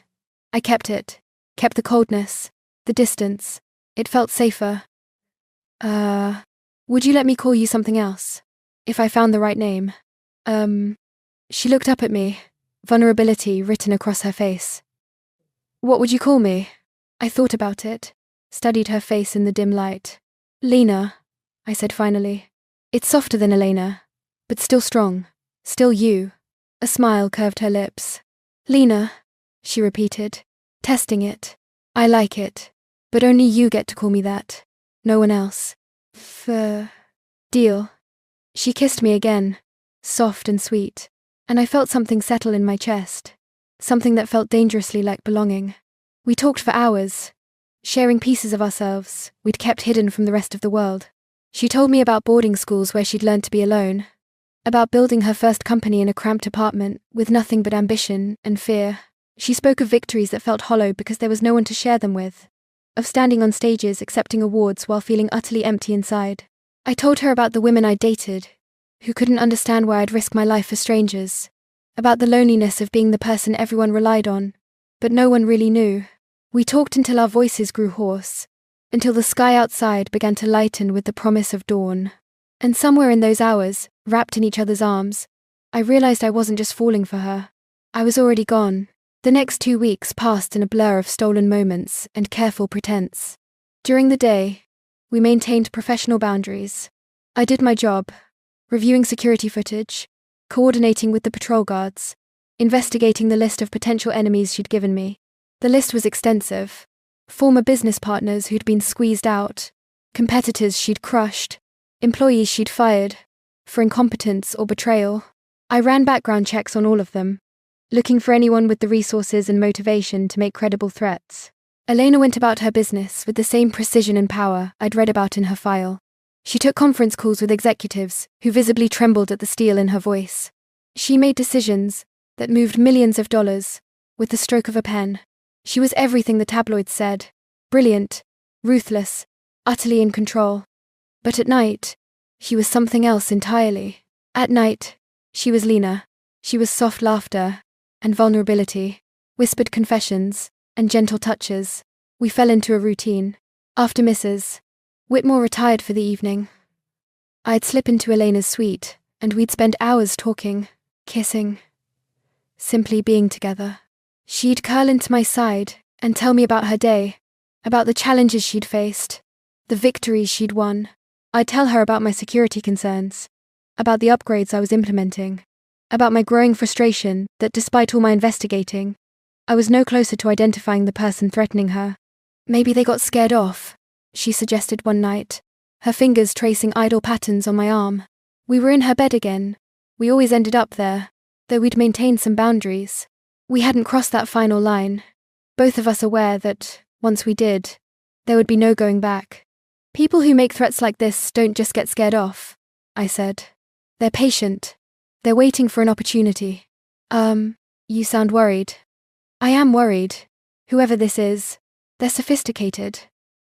I kept it, kept the coldness, the distance. It felt safer. Would you let me call you something else? If I found the right name. She looked up at me, vulnerability written across her face. What would you call me? I thought about it, studied her face in the dim light. Lena, I said finally. It's softer than Elena, but still strong, still you. A smile curved her lips. Lena, she repeated, testing it. I like it, but only you get to call me that. No one else. Deal. She kissed me again, soft and sweet, and I felt something settle in my chest, something that felt dangerously like belonging. We talked for hours, sharing pieces of ourselves we'd kept hidden from the rest of the world. She told me about boarding schools where she'd learned to be alone, about building her first company in a cramped apartment with nothing but ambition and fear. She spoke of victories that felt hollow because there was no one to share them with, of standing on stages accepting awards while feeling utterly empty inside. I told her about the women I'd dated, who couldn't understand why I'd risk my life for strangers, about the loneliness of being the person everyone relied on, but no one really knew. We talked until our voices grew hoarse, until the sky outside began to lighten with the promise of dawn. And somewhere in those hours, wrapped in each other's arms, I realized I wasn't just falling for her. I was already gone. The next 2 weeks passed in a blur of stolen moments and careful pretense. During the day, we maintained professional boundaries. I did my job, reviewing security footage, coordinating with the patrol guards, investigating the list of potential enemies she'd given me. The list was extensive. Former business partners who'd been squeezed out, competitors she'd crushed, employees she'd fired, for incompetence or betrayal. I ran background checks on all of them, looking for anyone with the resources and motivation to make credible threats. Elena went about her business with the same precision and power I'd read about in her file. She took conference calls with executives who visibly trembled at the steel in her voice. She made decisions that moved millions of dollars with the stroke of a pen. She was everything the tabloids said. Brilliant, ruthless, utterly in control. But at night, she was something else entirely. At night, she was Lena. She was soft laughter and vulnerability, whispered confessions and gentle touches. We fell into a routine. After Mrs. Whitmore retired for the evening, I'd slip into Elena's suite and we'd spend hours talking, kissing, simply being together. She'd curl into my side and tell me about her day, about the challenges she'd faced, the victories she'd won. I'd tell her about my security concerns, about the upgrades I was implementing, about my growing frustration that despite all my investigating, I was no closer to identifying the person threatening her. Maybe they got scared off, she suggested one night, her fingers tracing idle patterns on my arm. We were in her bed again. We always ended up there, though we'd maintained some boundaries. We hadn't crossed that final line, both of us aware that, once we did, there would be no going back. People who make threats like this don't just get scared off, I said. They're patient. They're waiting for an opportunity. You sound worried. I am worried. Whoever this is, they're sophisticated.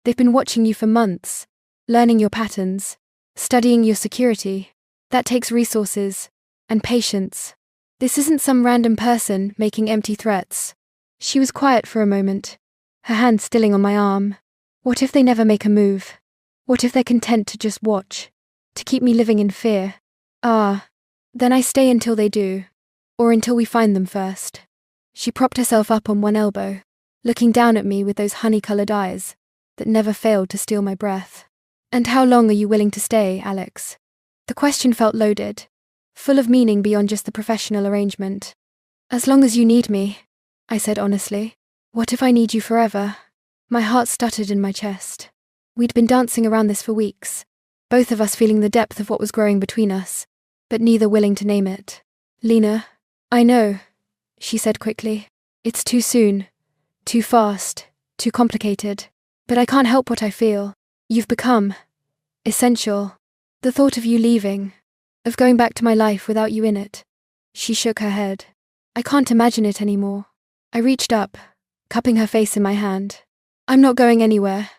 They've been watching you for months, learning your patterns, studying your security. That takes resources, And patience. This isn't some random person making empty threats. She was quiet for a moment, her hand stilling on my arm. What if they never make a move? What if they're content to just watch? To keep me living in fear? Then I stay until they do. Or until we find them first. She propped herself up on one elbow, looking down at me with those honey-colored eyes that never failed to steal my breath. And how long are you willing to stay, Alex? The question felt loaded, full of meaning beyond just the professional arrangement. As long as you need me, I said honestly. What if I need you forever? My heart stuttered in my chest. We'd been dancing around this for weeks, both of us feeling the depth of what was growing between us, but neither willing to name it. Lena, I know, she said quickly. It's too soon, too fast, too complicated, but I can't help what I feel. You've become essential. The thought of you leaving, of going back to my life without you in it. She shook her head. I can't imagine it anymore. I reached up, cupping her face in my hand. I'm not going anywhere.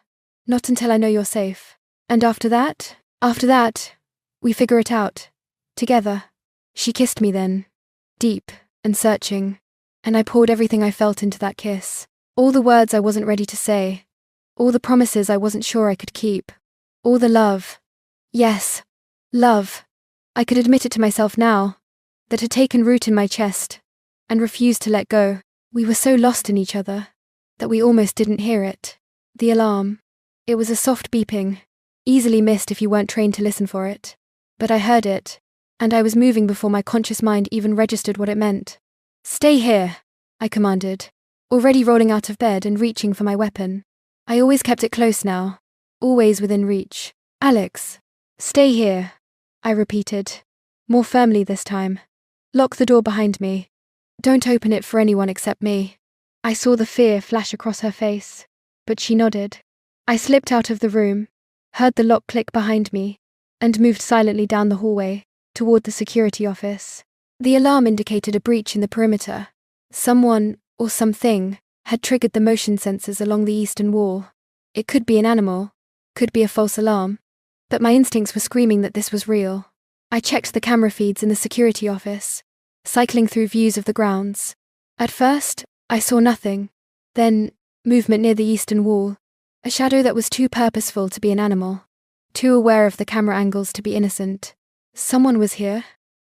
Not until I know you're safe. And after that, we figure it out. Together. She kissed me then. Deep and searching. And I poured everything I felt into that kiss. All the words I wasn't ready to say. All the promises I wasn't sure I could keep. All the love. Yes. Love. I could admit it to myself now. That had taken root in my chest. And refused to let go. We were so lost in each other that we almost didn't hear it. The alarm. It was a soft beeping, easily missed if you weren't trained to listen for it. But I heard it, and I was moving before my conscious mind even registered what it meant. Stay here, I commanded, already rolling out of bed and reaching for my weapon. I always kept it close now, always within reach. Alex, stay here, I repeated, more firmly this time. Lock the door behind me. Don't open it for anyone except me. I saw the fear flash across her face, but she nodded. I slipped out of the room, heard the lock click behind me, and moved silently down the hallway, toward the security office. The alarm indicated a breach in the perimeter. Someone, or something, had triggered the motion sensors along the eastern wall. It could be an animal, could be a false alarm, but my instincts were screaming that this was real. I checked the camera feeds in the security office, cycling through views of the grounds. At first, I saw nothing. Then, movement near the eastern wall. A shadow that was too purposeful to be an animal. Too aware of the camera angles to be innocent. Someone was here.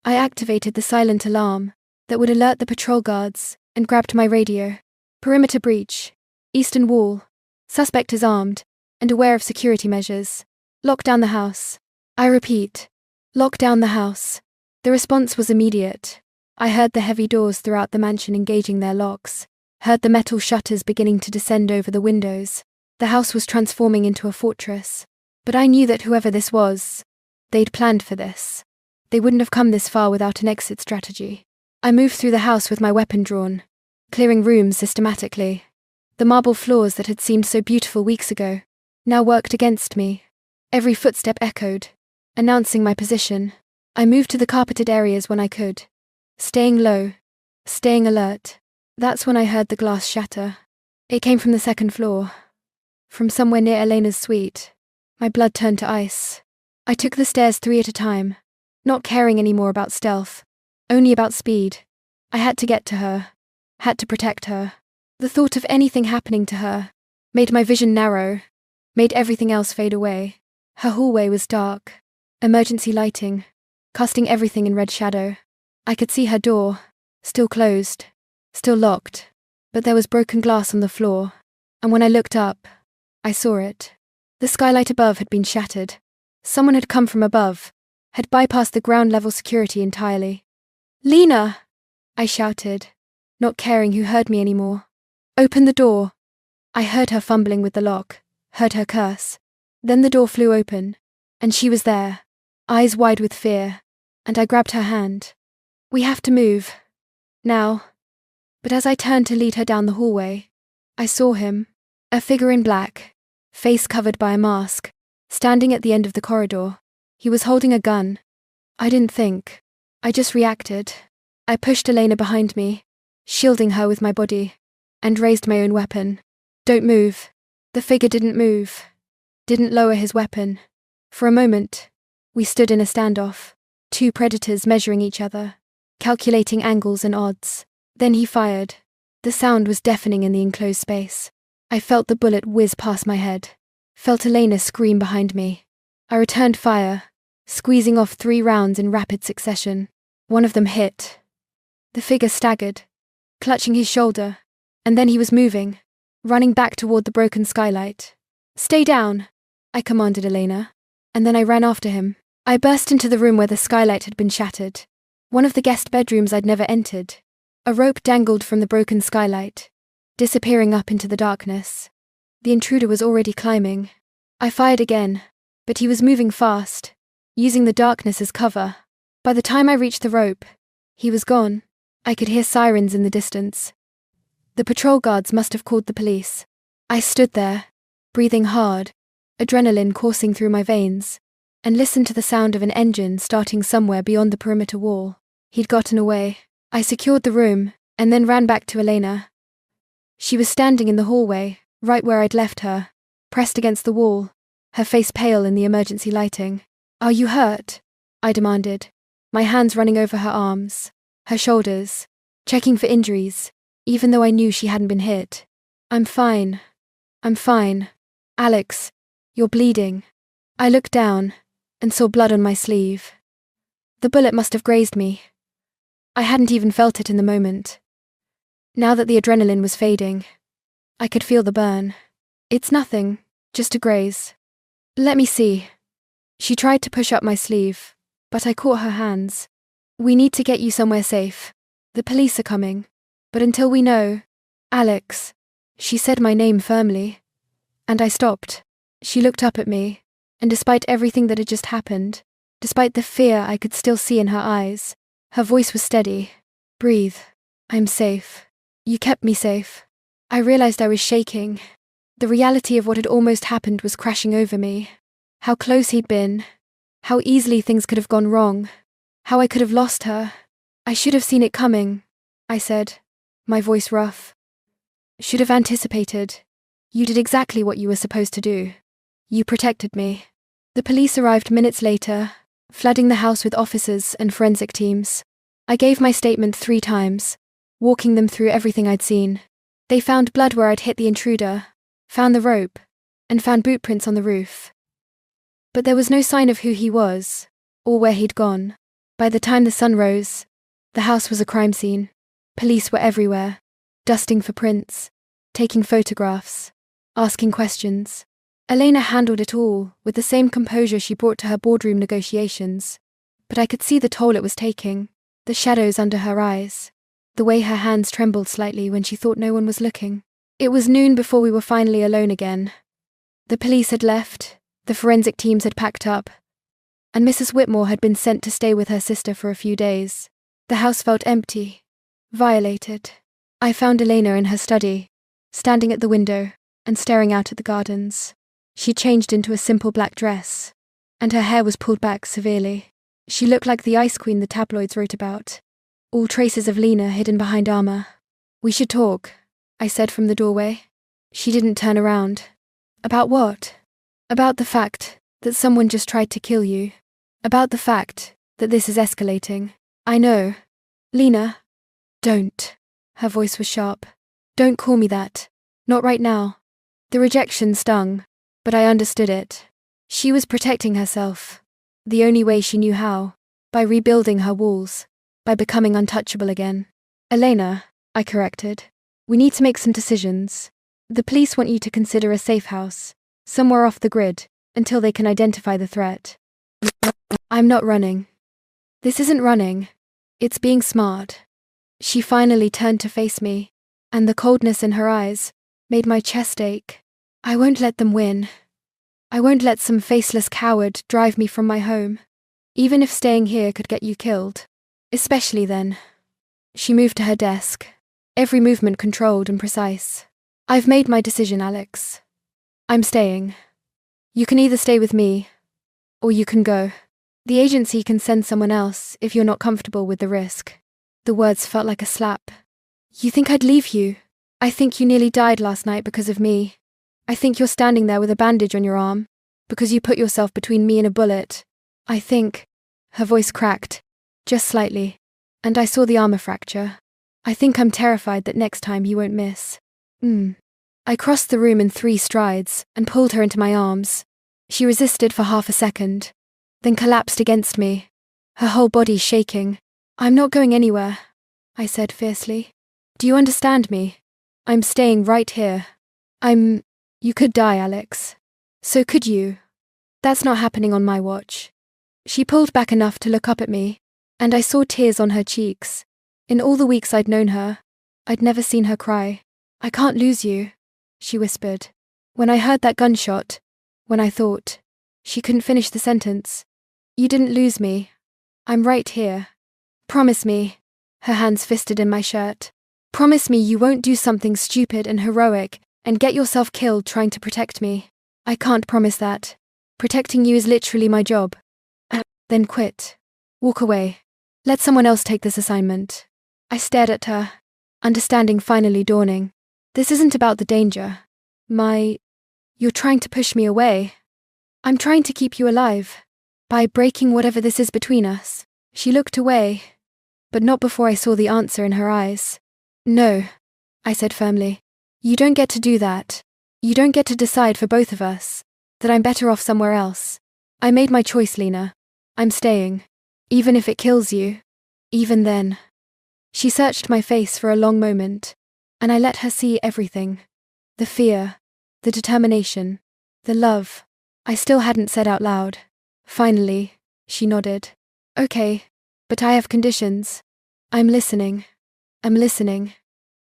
I activated the silent alarm that would alert the patrol guards and grabbed my radio. Perimeter breach. Eastern wall. Suspect is armed and aware of security measures. Lock down the house. I repeat. Lock down the house. The response was immediate. I heard the heavy doors throughout the mansion engaging their locks, heard the metal shutters beginning to descend over the windows. The house was transforming into a fortress. But I knew that whoever this was, they'd planned for this. They wouldn't have come this far without an exit strategy. I moved through the house with my weapon drawn, clearing rooms systematically. The marble floors that had seemed so beautiful weeks ago now worked against me. Every footstep echoed, announcing my position. I moved to the carpeted areas when I could. Staying low, staying alert. That's when I heard the glass shatter. It came from the second floor, from somewhere near Elena's suite. My blood turned to ice. I took the stairs 3 at a time, not caring anymore about stealth, only about speed. I had to get to her, had to protect her. The thought of anything happening to her made my vision narrow, made everything else fade away. Her hallway was dark, emergency lighting, casting everything in red shadow. I could see her door, still closed, still locked, but there was broken glass on the floor, and when I looked up, I saw it. The skylight above had been shattered. Someone had come from above, had bypassed the ground-level security entirely. Lena! I shouted, not caring who heard me anymore. Open the door. I heard her fumbling with the lock, heard her curse. Then the door flew open, and she was there, eyes wide with fear, and I grabbed her hand. We have to move. Now. But as I turned to lead her down the hallway, I saw him, a figure in black, face covered by a mask, standing at the end of the corridor. He was holding a gun. I didn't think. I just reacted. I pushed Elena behind me, shielding her with my body, and raised my own weapon. Don't move. The figure didn't move, didn't lower his weapon. For a moment, we stood in a standoff. Two predators measuring each other, calculating angles and odds. Then he fired. The sound was deafening in the enclosed space. I felt the bullet whiz past my head. Felt Elena scream behind me. I returned fire, squeezing off 3 rounds in rapid succession. One of them hit. The figure staggered, clutching his shoulder, and then he was moving, running back toward the broken skylight. "Stay down," I commanded Elena, and then I ran after him. I burst into the room where the skylight had been shattered, one of the guest bedrooms I'd never entered. A rope dangled from the broken skylight, disappearing up into the darkness. The intruder was already climbing. I fired again, but he was moving fast, using the darkness as cover. By the time I reached the rope, he was gone. I could hear sirens in the distance. The patrol guards must have called the police. I stood there, breathing hard, adrenaline coursing through my veins, and listened to the sound of an engine starting somewhere beyond the perimeter wall. He'd gotten away. I secured the room, and then ran back to Elena. She was standing in the hallway, right where I'd left her, pressed against the wall, her face pale in the emergency lighting. "Are you hurt?" I demanded, my hands running over her arms, her shoulders, checking for injuries, even though I knew she hadn't been hit. I'm fine. Alex, you're bleeding." I looked down and saw blood on my sleeve. The bullet must have grazed me. I hadn't even felt it in the moment. Now that the adrenaline was fading, I could feel the burn. "It's nothing, just a graze." "Let me see." She tried to push up my sleeve, but I caught her hands. "We need to get you somewhere safe. The police are coming. But until we know..." "Alex." She said my name firmly, and I stopped. She looked up at me, and despite everything that had just happened, despite the fear I could still see in her eyes, her voice was steady. "Breathe. I'm safe. You kept me safe." I realized I was shaking. The reality of what had almost happened was crashing over me. How close he'd been. How easily things could have gone wrong. How I could have lost her. "I should have seen it coming," I said, my voice rough. "Should have anticipated. You did exactly what you were supposed to do. You protected me." The police arrived minutes later, flooding the house with officers and forensic teams. I gave my statement 3 times, walking them through everything I'd seen. They found blood where I'd hit the intruder, found the rope, and found boot prints on the roof. But there was no sign of who he was, or where he'd gone. By the time the sun rose, the house was a crime scene. Police were everywhere, dusting for prints, taking photographs, asking questions. Elena handled it all with the same composure she brought to her boardroom negotiations, but I could see the toll it was taking, the shadows under her eyes, the way her hands trembled slightly when she thought no one was looking. It was noon before we were finally alone again. The police had left, the forensic teams had packed up, and Mrs. Whitmore had been sent to stay with her sister for a few days. The house felt empty, violated. I found Elena in her study, standing at the window and staring out at the gardens. She changed into a simple black dress, and her hair was pulled back severely. She looked like the ice queen the tabloids wrote about, all traces of Lena hidden behind armor. "We should talk," I said from the doorway. She didn't turn around. "About what?" "About the fact that someone just tried to kill you. About the fact that this is escalating. I know. Lena." "Don't." Her voice was sharp. "Don't call me that. Not right now." The rejection stung, but I understood it. She was protecting herself, the only way she knew how, by rebuilding her walls, by becoming untouchable again. "Elena," I corrected, "we need to make some decisions. The police want you to consider a safe house, somewhere off the grid, until they can identify the threat." "I'm not running." "This isn't running. It's being smart." She finally turned to face me, and the coldness in her eyes made my chest ache. "I won't let them win. I won't let some faceless coward drive me from my home, even if staying here could get you killed. Especially then." She moved to her desk, every movement controlled and precise. "I've made my decision, Alex. I'm staying. You can either stay with me, or you can go. The agency can send someone else if you're not comfortable with the risk." The words felt like a slap. "You think I'd leave you? I think you nearly died last night because of me. I think you're standing there with a bandage on your arm because you put yourself between me and a bullet. I think..." Her voice cracked, just slightly, and I saw the armor fracture. I think I'm terrified that next time you won't miss. I crossed the room in 3 strides and pulled her into my arms. She resisted for half a second, then collapsed against me, her whole body shaking. I'm not going anywhere, I said fiercely. Do you understand me? I'm staying right here. You could die, Alex. So could you. That's not happening on my watch. She pulled back enough to look up at me, and I saw tears on her cheeks. In all the weeks I'd known her, I'd never seen her cry. I can't lose you, she whispered. When I heard that gunshot, when I thought, she couldn't finish the sentence. You didn't lose me. I'm right here. Promise me, her hands fisted in my shirt. Promise me you won't do something stupid and heroic and get yourself killed trying to protect me. I can't promise that. Protecting you is literally my job. Then quit. Walk away. Let someone else take this assignment. I stared at her, understanding finally dawning. This isn't about the danger. You're trying to push me away. I'm trying to keep you alive. By breaking whatever this is between us. She looked away, but not before I saw the answer in her eyes. No, I said firmly. You don't get to do that. You don't get to decide for both of us that I'm better off somewhere else. I made my choice, Lena. I'm staying. Even if it kills you. Even then. She searched my face for a long moment, and I let her see everything. The fear, the determination, the love. I still hadn't said out loud. Finally, she nodded. Okay, but I have conditions. I'm listening.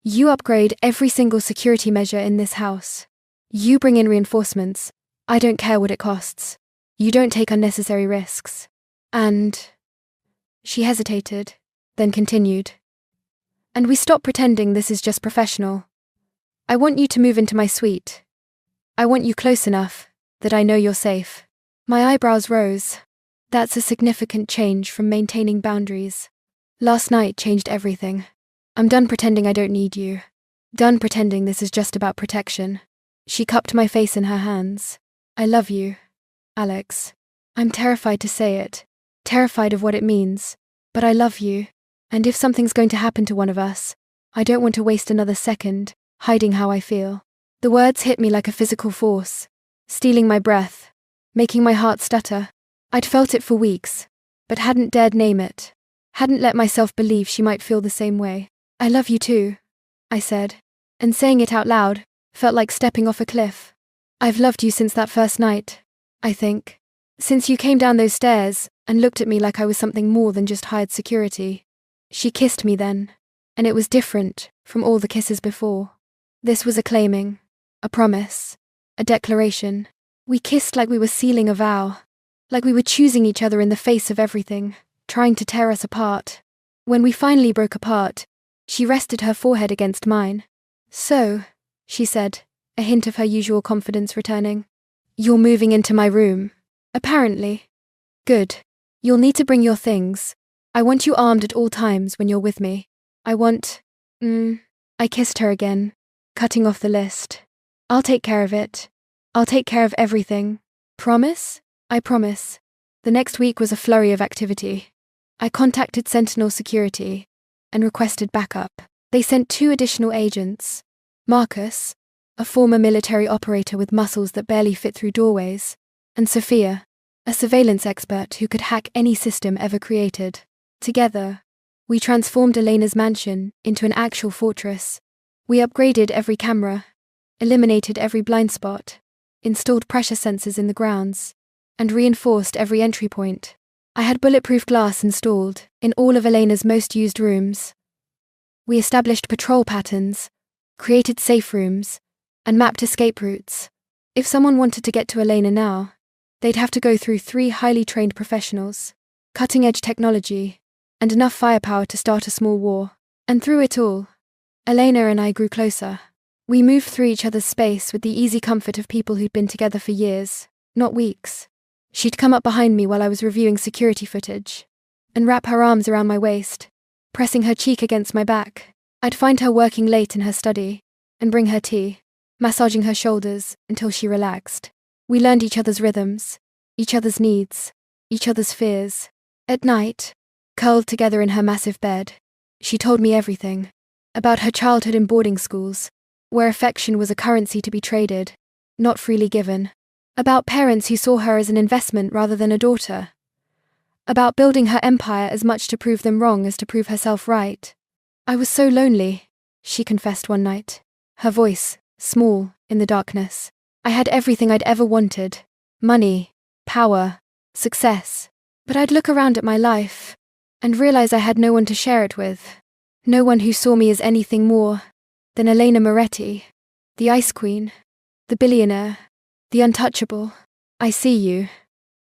You upgrade every single security measure in this house. You bring in reinforcements. I don't care what it costs. You don't take unnecessary risks. And... She hesitated, then continued. And we stop pretending this is just professional. I want you to move into my suite. I want you close enough that I know you're safe. My eyebrows rose. That's a significant change from maintaining boundaries. Last night changed everything. I'm done pretending I don't need you. Done pretending this is just about protection. She cupped my face in her hands. I love you, Alex. I'm terrified to say it. Terrified of what it means. But I love you. And if something's going to happen to one of us, I don't want to waste another second hiding how I feel. The words hit me like a physical force, stealing my breath, making my heart stutter. I'd felt it for weeks, but hadn't dared name it. Hadn't let myself believe she might feel the same way. I love you too, I said, and saying it out loud felt like stepping off a cliff. I've loved you since that first night, I think. Since you came down those stairs and looked at me like I was something more than just hired security. She kissed me then, and it was different from all the kisses before. This was a claiming, a promise, a declaration. We kissed like we were sealing a vow, like we were choosing each other in the face of everything, trying to tear us apart. When we finally broke apart, she rested her forehead against mine. So, she said, a hint of her usual confidence returning. You're moving into my room. Apparently. Good. You'll need to bring your things. I want you armed at all times when you're with me. I kissed her again, cutting off the list. I'll take care of it. I'll take care of everything. Promise? I promise. The next week was a flurry of activity. I contacted Sentinel Security and requested backup. They sent 2 additional agents. Marcus, a former military operator with muscles that barely fit through doorways, and Sophia, a surveillance expert who could hack any system ever created. Together, we transformed Elena's mansion into an actual fortress. We upgraded every camera, eliminated every blind spot, installed pressure sensors in the grounds, and reinforced every entry point. I had bulletproof glass installed in all of Elena's most used rooms. We established patrol patterns, created safe rooms, and mapped escape routes. If someone wanted to get to Elena now, they'd have to go through 3 highly trained professionals, cutting-edge technology, and enough firepower to start a small war. And through it all, Elena and I grew closer. We moved through each other's space with the easy comfort of people who'd been together for years, not weeks. She'd come up behind me while I was reviewing security footage, and wrap her arms around my waist, pressing her cheek against my back. I'd find her working late in her study, and bring her tea, massaging her shoulders until she relaxed. We learned each other's rhythms, each other's needs, each other's fears. At night, curled together in her massive bed, she told me everything. About her childhood in boarding schools, where affection was a currency to be traded, not freely given. About parents who saw her as an investment rather than a daughter. About building her empire as much to prove them wrong as to prove herself right. I was so lonely, she confessed one night. Her voice, small, in the darkness. I had everything I'd ever wanted. Money, power, success. But I'd look around at my life and realize I had no one to share it with. No one who saw me as anything more than Elena Moretti, the Ice Queen, the billionaire, the untouchable. I see you,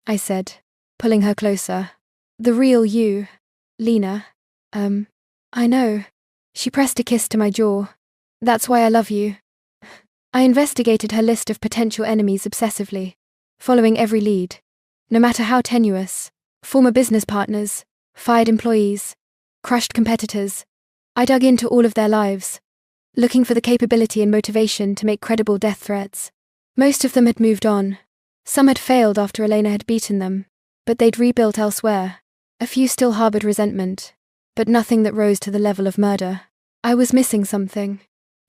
I said, pulling her closer. The real you, Lena. I know. She pressed a kiss to my jaw. That's why I love you. I investigated her list of potential enemies obsessively, following every lead, no matter how tenuous. Former business partners, fired employees, crushed competitors. I dug into all of their lives, looking for the capability and motivation to make credible death threats. Most of them had moved on. Some had failed after Elena had beaten them, but they'd rebuilt elsewhere. A few still harbored resentment, but nothing that rose to the level of murder. I was missing something.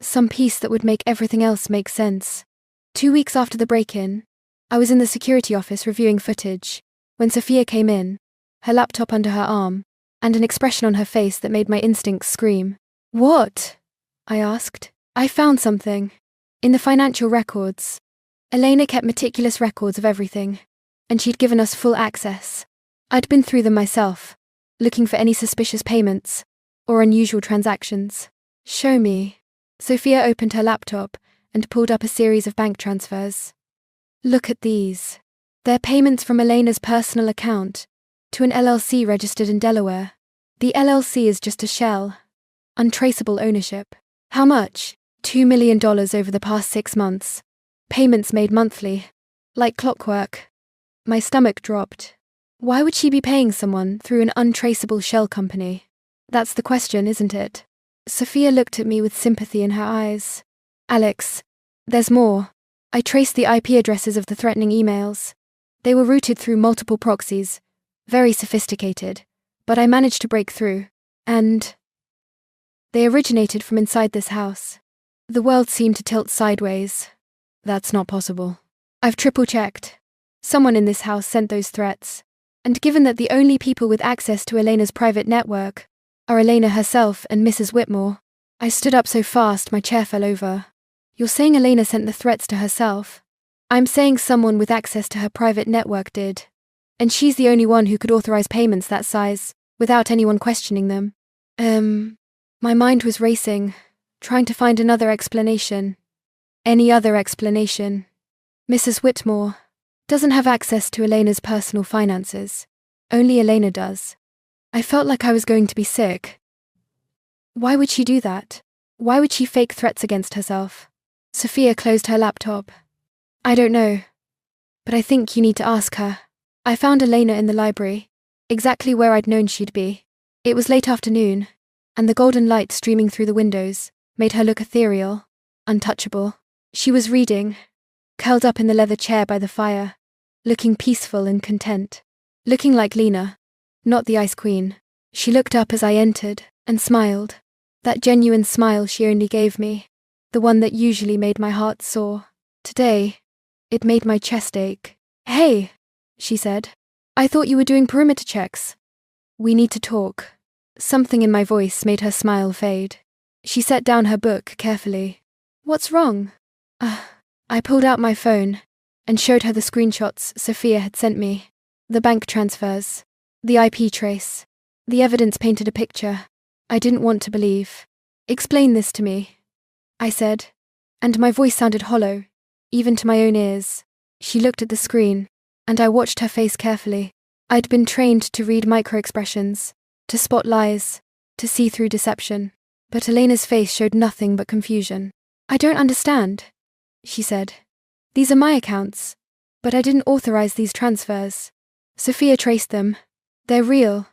Some piece that would make everything else make sense. 2 weeks after the break-in, I was in the security office reviewing footage, when Sophia came in, her laptop under her arm, and an expression on her face that made my instincts scream. What? I asked. I found something. In the financial records. Elena kept meticulous records of everything, and she'd given us full access. I'd been through them myself, looking for any suspicious payments or unusual transactions. Show me. Sophia opened her laptop and pulled up a series of bank transfers. Look at these. They're payments from Elena's personal account to an LLC registered in Delaware. The LLC is just a shell. Untraceable ownership. How much? $2 million over the past 6 months. Payments made monthly. Like clockwork. My stomach dropped. Why would she be paying someone through an untraceable shell company? That's the question, isn't it? Sophia looked at me with sympathy in her eyes. Alex, there's more. I traced the IP addresses of the threatening emails. They were routed through multiple proxies. Very sophisticated. But I managed to break through. And they originated from inside this house. The world seemed to tilt sideways. That's not possible. I've triple-checked. Someone in this house sent those threats. And given that the only people with access to Elena's private network are Elena herself and Mrs. Whitmore, I stood up so fast my chair fell over. You're saying Elena sent the threats to herself? I'm saying someone with access to her private network did. And she's the only one who could authorize payments that size, without anyone questioning them. My mind was racing, trying to find another explanation. Any other explanation. Mrs. Whitmore doesn't have access to Elena's personal finances. Only Elena does. I felt like I was going to be sick. Why would she do that? Why would she fake threats against herself? Sophia closed her laptop. I don't know. But I think you need to ask her. I found Elena in the library, exactly where I'd known she'd be. It was late afternoon, and the golden light streaming through the windows made her look ethereal, untouchable. She was reading, curled up in the leather chair by the fire, looking peaceful and content. Looking like Lena, not the Ice Queen. She looked up as I entered and smiled. That genuine smile she only gave me, the one that usually made my heart soar. Today, it made my chest ache. Hey, she said. I thought you were doing perimeter checks. We need to talk. Something in my voice made her smile fade. She set down her book carefully. What's wrong? I pulled out my phone and showed her the screenshots Sophia had sent me. The bank transfers, the IP trace. The evidence painted a picture I didn't want to believe. Explain this to me, I said, and my voice sounded hollow, even to my own ears. She looked at the screen, and I watched her face carefully. I'd been trained to read micro-expressions, to spot lies, to see through deception. But Elena's face showed nothing but confusion. I don't understand, she said. These are my accounts, but I didn't authorize these transfers. Sophia traced them. They're real.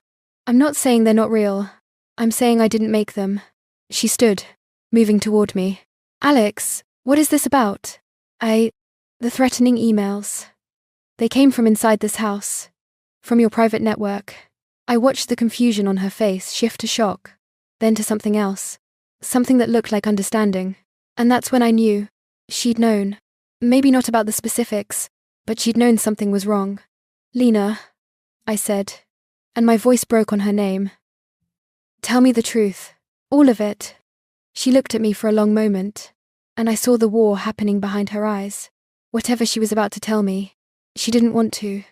I'm not saying they're not real. I'm saying I didn't make them. She stood, moving toward me. Alex, what is this about? The threatening emails. They came from inside this house. From your private network. I watched the confusion on her face shift to shock, then to something else. Something that looked like understanding. And that's when I knew. She'd known. Maybe not about the specifics, but she'd known something was wrong. Lena, I said, and my voice broke on her name. Tell me the truth. All of it. She looked at me for a long moment, and I saw the war happening behind her eyes. Whatever she was about to tell me, she didn't want to.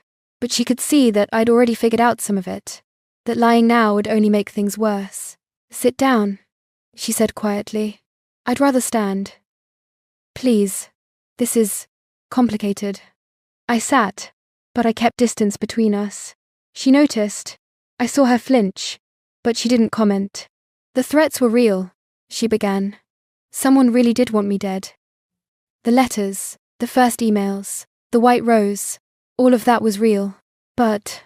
But she could see that I'd already figured out some of it, that lying now would only make things worse. Sit down, she said quietly. I'd rather stand. Please. This is complicated. I sat, but I kept distance between us. She noticed. I saw her flinch, but she didn't comment. The threats were real, she began. Someone really did want me dead. The letters, the first emails, the white rose, all of that was real. But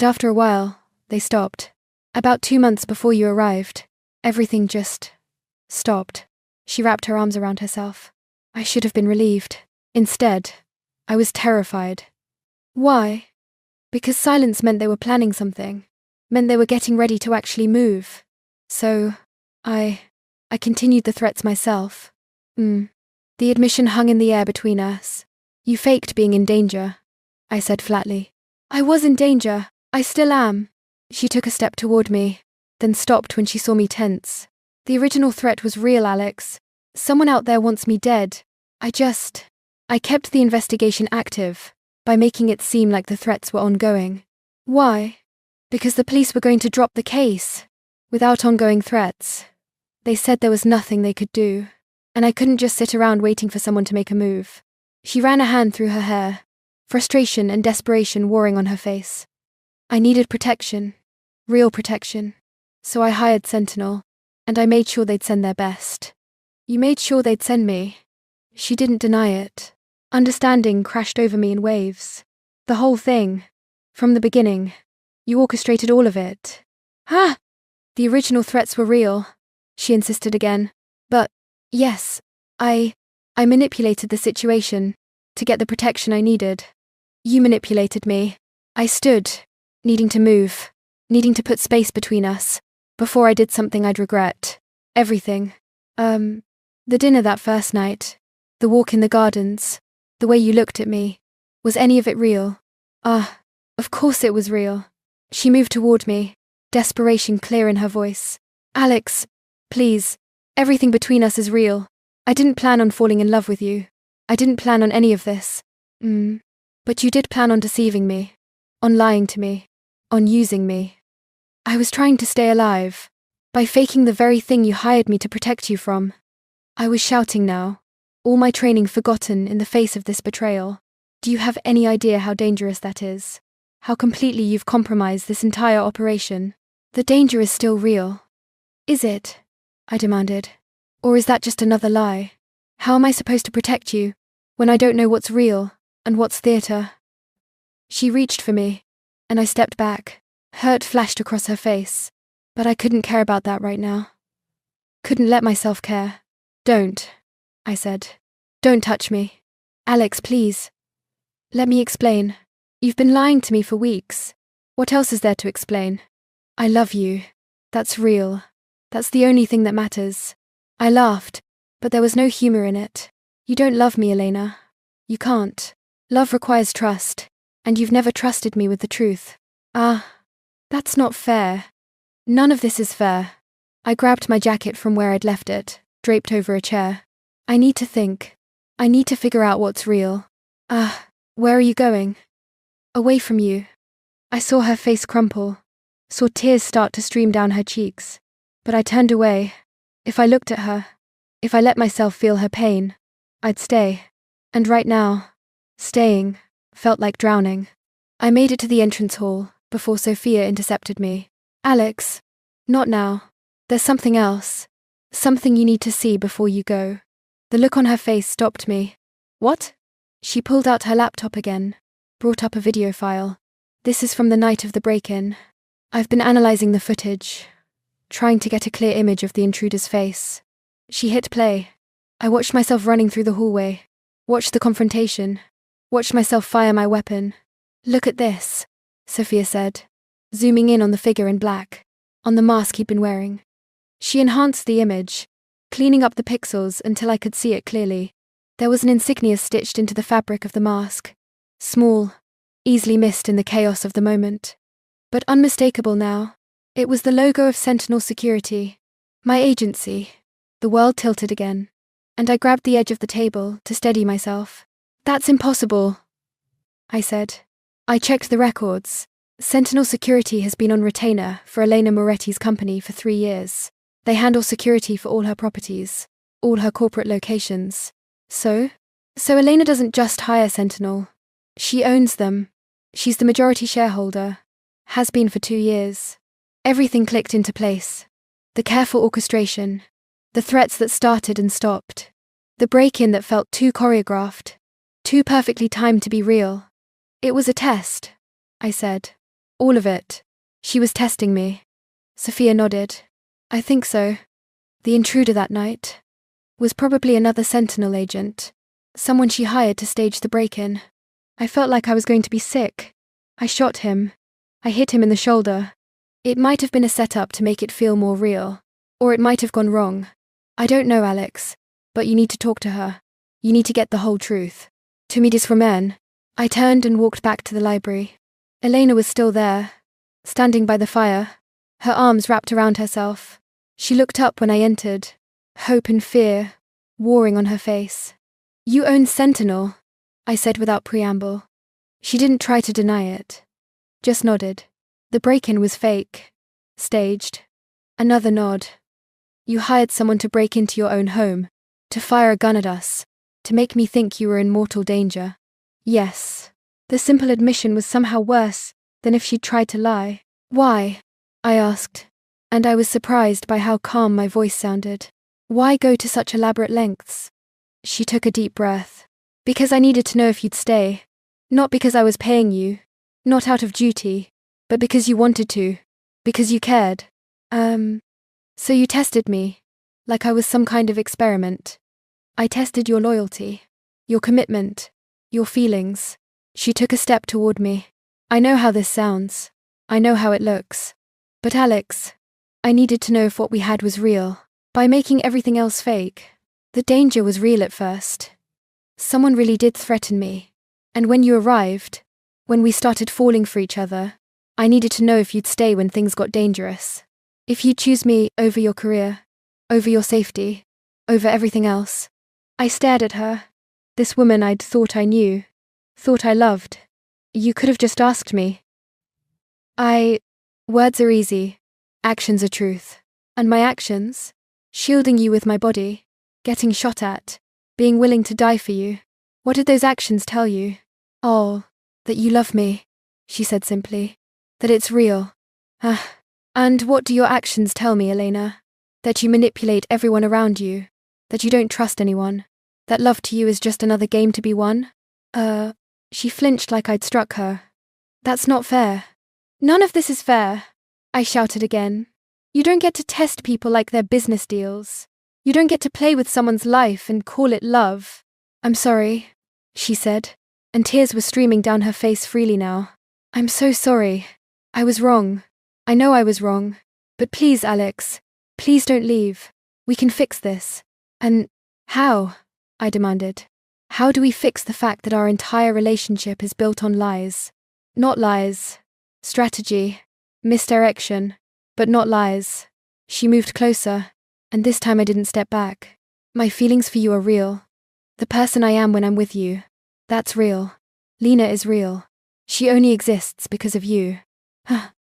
after a while, they stopped. About 2 months before you arrived, everything just stopped. She wrapped her arms around herself. I should have been relieved. Instead, I was terrified. Why? Because silence meant they were planning something, meant they were getting ready to actually move. So, I continued the threats myself. The admission hung in the air between us. You faked being in danger, I said flatly. I was in danger. I still am. She took a step toward me, then stopped when she saw me tense. The original threat was real, Alex. Someone out there wants me dead. I kept the investigation active by making it seem like the threats were ongoing. Why? Because the police were going to drop the case. Without ongoing threats. They said there was nothing they could do, and I couldn't just sit around waiting for someone to make a move. She ran a hand through her hair, frustration and desperation warring on her face. I needed protection, real protection. So I hired Sentinel, and I made sure they'd send their best. You made sure they'd send me. She didn't deny it. Understanding crashed over me in waves. The whole thing. From the beginning. You orchestrated all of it. Ah! The original threats were real, she insisted again. But, yes, I manipulated the situation to get the protection I needed. You manipulated me. I stood, needing to move, needing to put space between us, before I did something I'd regret. Everything. The dinner that first night, the walk in the gardens, the way you looked at me. Was any of it real? Of course it was real. She moved toward me, desperation clear in her voice. Alex, please, everything between us is real. I didn't plan on falling in love with you. I didn't plan on any of this. But you did plan on deceiving me, on lying to me, on using me. I was trying to stay alive, by faking the very thing you hired me to protect you from. I was shouting now, all my training forgotten in the face of this betrayal. Do you have any idea how dangerous that is? How completely you've compromised this entire operation? The danger is still real. Is it? I demanded. Or is that just another lie? How am I supposed to protect you, when I don't know what's real, and what's theater? She reached for me, and I stepped back. Hurt flashed across her face, but I couldn't care about that right now. Couldn't let myself care. Don't, I said. Don't touch me. Alex, please. Let me explain. You've been lying to me for weeks. What else is there to explain? I love you. That's real. That's the only thing that matters. I laughed, but there was no humor in it. You don't love me, Elena. You can't. Love requires trust, and you've never trusted me with the truth. That's not fair. None of this is fair. I grabbed my jacket from where I'd left it, draped over a chair. I need to think. I need to figure out what's real. Where are you going? Away from you. I saw her face crumple, saw tears start to stream down her cheeks. But I turned away. If I looked at her, if I let myself feel her pain, I'd stay. And right now, staying felt like drowning. I made it to the entrance hall before Sophia intercepted me. Alex, not now. There's something else. Something you need to see before you go. The look on her face stopped me. What? She pulled out her laptop again, brought up a video file. This is from the night of the break-in. I've been analyzing the footage, trying to get a clear image of the intruder's face. She hit play. I watched myself running through the hallway, watched the confrontation, watched myself fire my weapon. Look at this, Sophia said. zooming in on the figure in black, on the mask he'd been wearing. She enhanced the image, cleaning up the pixels until I could see it clearly. There was an insignia stitched into the fabric of the mask, small, easily missed in the chaos of the moment. But unmistakable now. It was the logo of Sentinel Security, my agency. The world tilted again, and I grabbed the edge of the table to steady myself. "That's impossible," I said. "I checked the records. Sentinel Security has been on retainer for Elena Moretti's company for 3 years. They handle security for all her properties, all her corporate locations. So Elena doesn't just hire Sentinel. She owns them. She's the majority shareholder. Has been for 2 years. Everything clicked into place. The careful orchestration. The threats that started and stopped. The break-in that felt too choreographed. Too perfectly timed to be real. It was a test," I said. "All of it. She was testing me." Sophia nodded. "I think so. The intruder that night was probably another Sentinel agent. Someone she hired to stage the break-in. I felt like I was going to be sick. I shot him. I hit him in the shoulder. It might have been a setup to make it feel more real. Or it might have gone wrong. I don't know, Alex. But you need to talk to her. You need to get the whole truth. Tu me dis romaine." I turned and walked back to the library. Elena was still there, standing by the fire, her arms wrapped around herself. She looked up when I entered, hope and fear warring on her face. "You own Sentinel," I said without preamble. She didn't try to deny it, just nodded. "The break-in was fake, staged." Another nod. "You hired someone to break into your own home, to fire a gun at us, to make me think you were in mortal danger." Yes. The simple admission was somehow worse than if she'd tried to lie. "Why?" I asked, and I was surprised by how calm my voice sounded. "Why go to such elaborate lengths?" She took a deep breath. "Because I needed to know if you'd stay. Not because I was paying you, not out of duty, but because you wanted to, because you cared. So you tested me, like I was some kind of experiment. I tested your loyalty, your commitment, your feelings." She took a step toward me. "I know how this sounds. I know how it looks. But Alex, I needed to know if what we had was real. By making everything else fake, the danger was real at first. Someone really did threaten me. And when you arrived, when we started falling for each other, I needed to know if you'd stay when things got dangerous. If you'd choose me over your career, over your safety, over everything else." I stared at her. This woman I'd thought I knew, thought I loved. "You could have just asked me." Words are easy. Actions are truth. And my actions? Shielding you with my body, getting shot at, being willing to die for you. What did those actions tell you? "Oh, that you love me," she said simply. "That it's real." And what do your actions tell me, Elena? That you manipulate everyone around you, that you don't trust anyone, that love to you is just another game to be won? She flinched like I'd struck her. "That's not fair." "None of this is fair," I shouted again. "You don't get to test people like they're business deals. You don't get to play with someone's life and call it love." "I'm sorry," she said, and tears were streaming down her face freely now. "I'm so sorry. I was wrong. I know I was wrong. But please, Alex, please don't leave. We can fix this." "And how?" I demanded. "How do we fix the fact that our entire relationship is built on lies? Not lies. Strategy. Misdirection. But not lies." She moved closer, and this time I didn't step back. "My feelings for you are real. The person I am when I'm with you, that's real. Lena is real. She only exists because of you."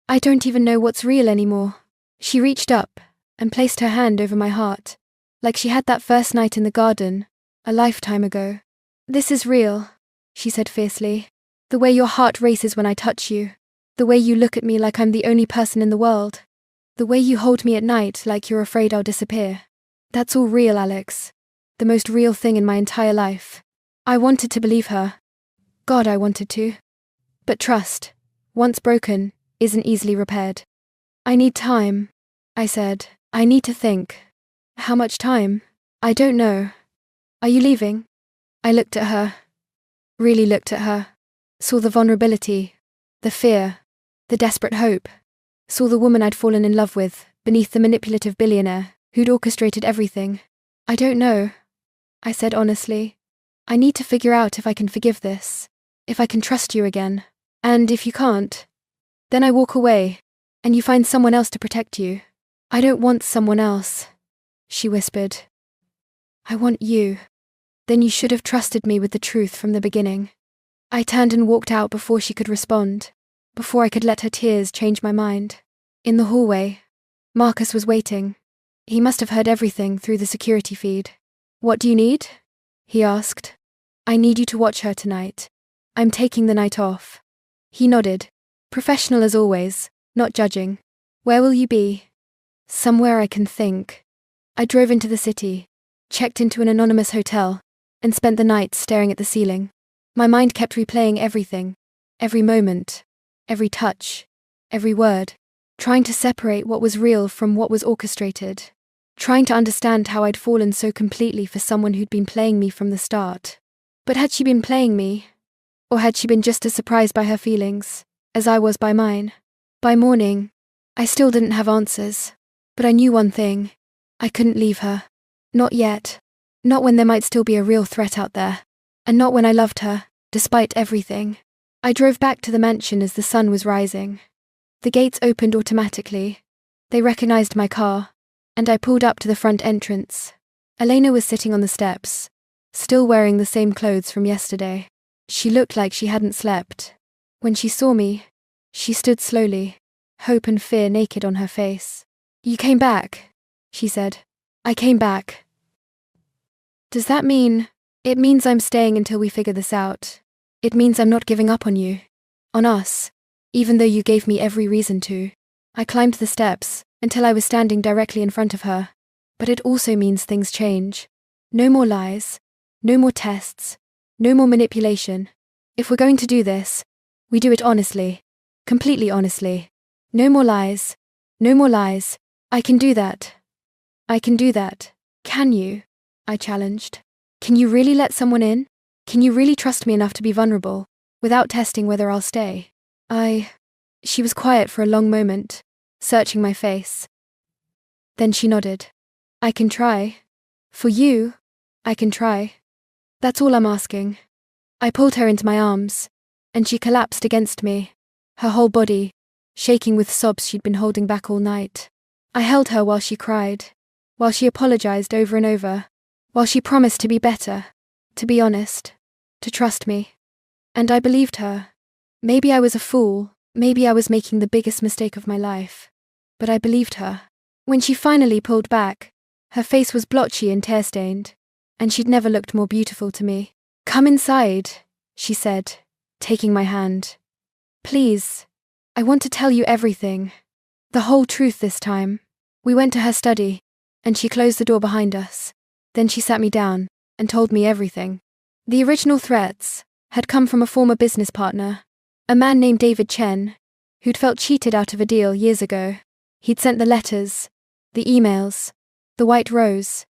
I don't even know what's real anymore." She reached up and placed her hand over my heart, like she had that first night in the garden, a lifetime ago. "This is real," she said fiercely. "The way your heart races when I touch you. The way you look at me like I'm the only person in the world. The way you hold me at night like you're afraid I'll disappear. That's all real, Alex. The most real thing in my entire life." I wanted to believe her. God, I wanted to. But trust, once broken, isn't easily repaired. "I need time," I said. "I need to think." "How much time?" "I don't know." "Are you leaving?" I looked at her. Really looked at her. Saw the vulnerability, the fear, The desperate hope. Saw the woman I'd fallen in love with, beneath the manipulative billionaire, who'd orchestrated everything. I don't know, I said honestly. I need to figure out if I can forgive this, if I can trust you again. And if you can't, then I walk away, and you find someone else to protect you. I don't want someone else, she whispered. I want you. Then you should have trusted me with the truth from the beginning. I turned and walked out before she could respond, before I could let her tears change my mind. In the hallway, Marcus was waiting. He must have heard everything through the security feed. What do you need? He asked. I need you to watch her tonight. I'm taking the night off. He nodded, professional as always, not judging. Where will you be? Somewhere I can think. I drove into the city, checked into an anonymous hotel, and spent the night staring at the ceiling. My mind kept replaying everything, every moment, every touch, every word, trying to separate what was real from what was orchestrated, trying to understand how I'd fallen so completely for someone who'd been playing me from the start. But had she been playing me? Or had she been just as surprised by her feelings as I was by mine? By morning, I still didn't have answers, but I knew one thing. I couldn't leave her. Not yet. Not when there might still be a real threat out there. And not when I loved her, despite everything. I drove back to the mansion as the sun was rising. The gates opened automatically. They recognized my car, and I pulled up to the front entrance. Elena was sitting on the steps, still wearing the same clothes from yesterday. She looked like she hadn't slept. When she saw me, she stood slowly, hope and fear naked on her face. You came back, she said. I came back. Does that mean? It means I'm staying until we figure this out. It means I'm not giving up on you. On us. Even though you gave me every reason to. I climbed the steps until I was standing directly in front of her. But it also means things change. No more lies. No more tests. No more manipulation. If we're going to do this, we do it honestly. Completely honestly. No more lies. No more lies. I can do that. I can do that. Can you? I challenged. Can you really let someone in? Can you really trust me enough to be vulnerable, without testing whether I'll stay? She was quiet for a long moment, searching my face. Then she nodded. I can try. For you, I can try. That's all I'm asking. I pulled her into my arms, and she collapsed against me, her whole body shaking with sobs she'd been holding back all night. I held her while she cried, while she apologized over and over, while she promised to be better, to be honest, to trust me. And I believed her. Maybe I was a fool, maybe I was making the biggest mistake of my life, but I believed her. When she finally pulled back, her face was blotchy and tear-stained, and she'd never looked more beautiful to me. Come inside, she said, taking my hand. Please, I want to tell you everything. The whole truth this time. We went to her study, and she closed the door behind us. Then she sat me down and told me everything. The original threats had come from a former business partner, a man named Chen, who'd felt cheated out of a deal years ago. He'd sent the letters, the emails, the white rose.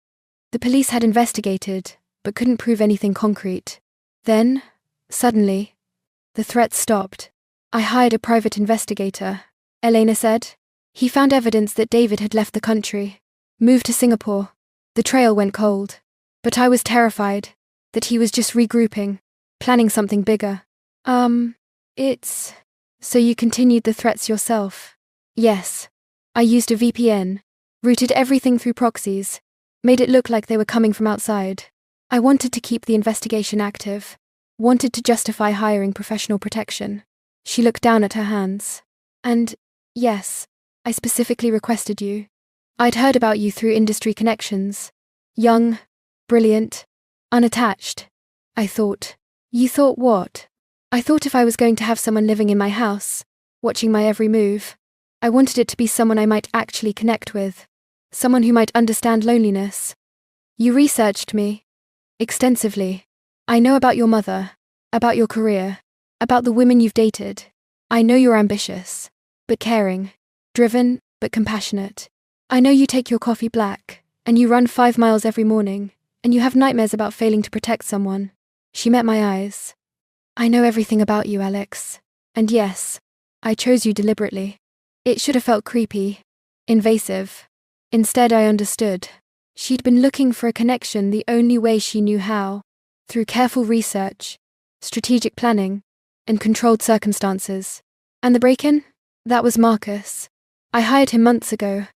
The police had investigated, but couldn't prove anything concrete. Then, suddenly, the threats stopped. I hired a private investigator, Elena said. He found evidence that David had left the country, moved to Singapore. The trail went cold. But I was terrified that he was just regrouping, planning something bigger. So you continued the threats yourself? Yes. I used a VPN, routed everything through proxies, made it look like they were coming from outside. I wanted to keep the investigation active, wanted to justify hiring professional protection. She looked down at her hands. And, yes, I specifically requested you. I'd heard about you through industry connections. Young, brilliant, unattached. I thought. You thought what? I thought if I was going to have someone living in my house, watching my every move, I wanted it to be someone I might actually connect with. Someone who might understand loneliness. You researched me. Extensively. I know about your mother, about your career, about the women you've dated. I know you're ambitious, but caring, driven, but compassionate. I know you take your coffee black, and you run 5 miles every morning, and you have nightmares about failing to protect someone. She met my eyes. I know everything about you, Alex. And yes, I chose you deliberately. It should have felt creepy, invasive. Instead, I understood. She'd been looking for a connection the only way she knew how, through careful research, strategic planning, and controlled circumstances. And the break-in? That was Marcus. I hired him months ago,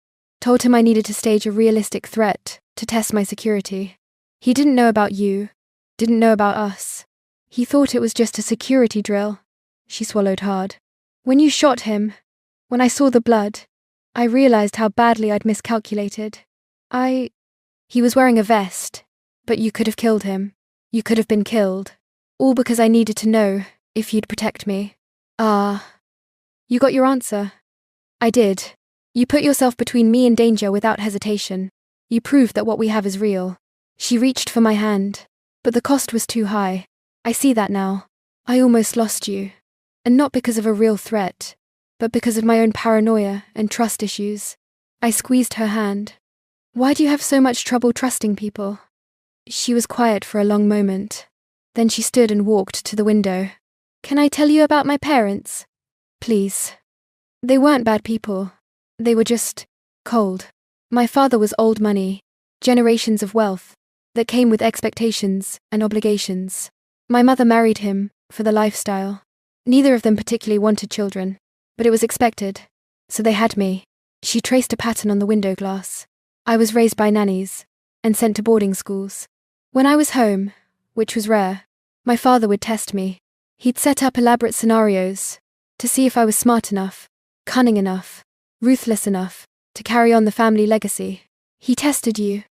told him I needed to stage a realistic threat to test my security. He didn't know about you, didn't know about us. He thought it was just a security drill. She swallowed hard. When you shot him, when I saw the blood, I realized how badly I'd miscalculated. He was wearing a vest, but you could have killed him. You could have been killed. All because I needed to know if you'd protect me. You got your answer. I did. You put yourself between me and danger without hesitation. You proved that what we have is real. She reached for my hand, but the cost was too high. I see that now. I almost lost you. And not because of a real threat, but because of my own paranoia and trust issues. I squeezed her hand. Why do you have so much trouble trusting people? She was quiet for a long moment. Then she stood and walked to the window. Can I tell you about my parents? Please. They weren't bad people. They were just cold. My father was old money, generations of wealth that came with expectations and obligations. My mother married him for the lifestyle. Neither of them particularly wanted children, but it was expected, so they had me. She traced a pattern on the window glass. I was raised by nannies and sent to boarding schools. When I was home, which was rare, my father would test me. He'd set up elaborate scenarios to see if I was smart enough, cunning enough, ruthless enough to carry on the family legacy. He tested you,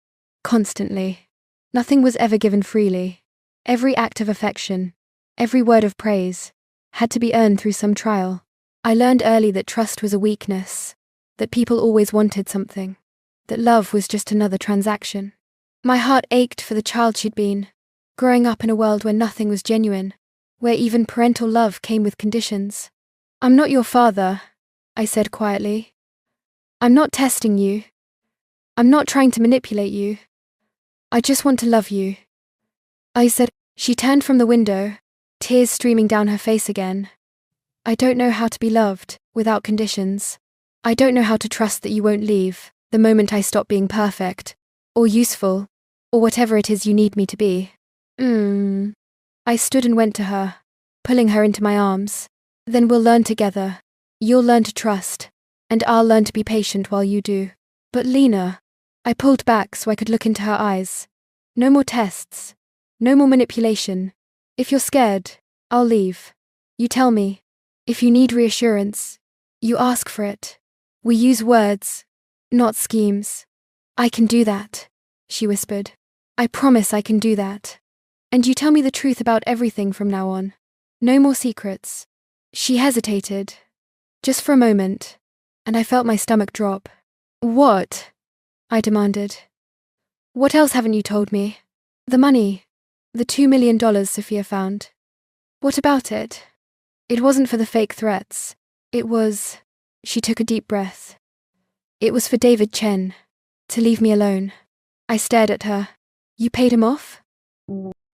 constantly. Nothing was ever given freely. Every act of affection, every word of praise, had to be earned through some trial. I learned early that trust was a weakness, that people always wanted something, that love was just another transaction. My heart ached for the child she'd been, growing up in a world where nothing was genuine, where even parental love came with conditions. I'm not your father, I said quietly. I'm not testing you. I'm not trying to manipulate you. I just want to love you. I said. She turned from the window, tears streaming down her face again. I don't know how to be loved without conditions. I don't know how to trust that you won't leave the moment I stop being perfect, or useful, or whatever it is you need me to be. I stood and went to her, pulling her into my arms. Then we'll learn together. You'll learn to trust, and I'll learn to be patient while you do. But Lena, I pulled back so I could look into her eyes. No more tests. No more manipulation. If you're scared, I'll leave. You tell me. If you need reassurance, you ask for it. We use words, not schemes. I can do that, she whispered. I promise I can do that. And you tell me the truth about everything from now on. No more secrets. She hesitated, just for a moment, and I felt my stomach drop. What? I demanded. What else haven't you told me? The money. The $2 million Sophia found. What about it? It wasn't for the fake threats. It was... She took a deep breath. It was for David Chen. To leave me alone. I stared at her. You paid him off?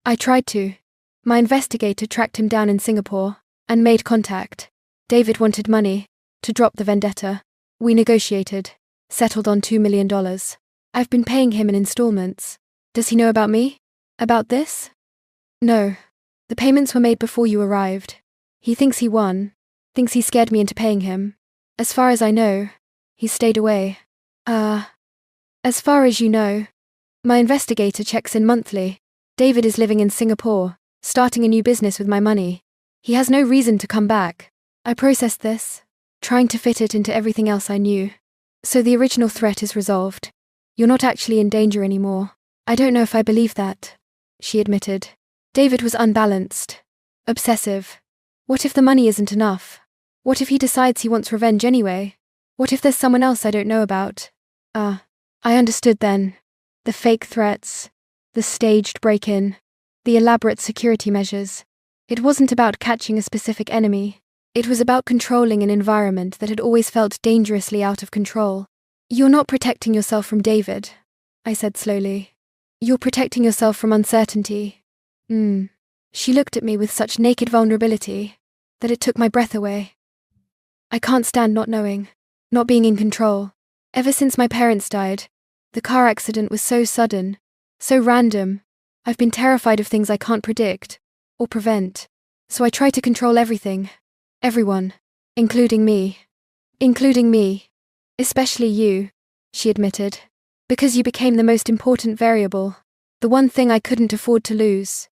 I tried to. My investigator tracked him down in Singapore and made contact. David wanted money to drop the vendetta. We negotiated. Settled on $2 million. I've been paying him in installments. Does he know about me? About this? No. The payments were made before you arrived. He thinks he won. Thinks he scared me into paying him. As far as I know, he stayed away. As far as you know, my investigator checks in monthly. David is living in Singapore, starting a new business with my money. He has no reason to come back. I processed this, trying to fit it into everything else I knew. So the original threat is resolved. You're not actually in danger anymore. I don't know if I believe that, she admitted. David was unbalanced, obsessive. What if the money isn't enough? What if he decides he wants revenge anyway? What if there's someone else I don't know about? I understood then. The fake threats, the staged break-in, the elaborate security measures. It wasn't about catching a specific enemy. It was about controlling an environment that had always felt dangerously out of control. You're not protecting yourself from David, I said slowly. You're protecting yourself from uncertainty. She looked at me with such naked vulnerability that it took my breath away. I can't stand not knowing, not being in control. Ever since my parents died, the car accident was so sudden, so random. I've been terrified of things I can't predict or prevent. So I try to control everything. Everyone. Including me. Including me. Especially you, she admitted. Because you became the most important variable. The one thing I couldn't afford to lose.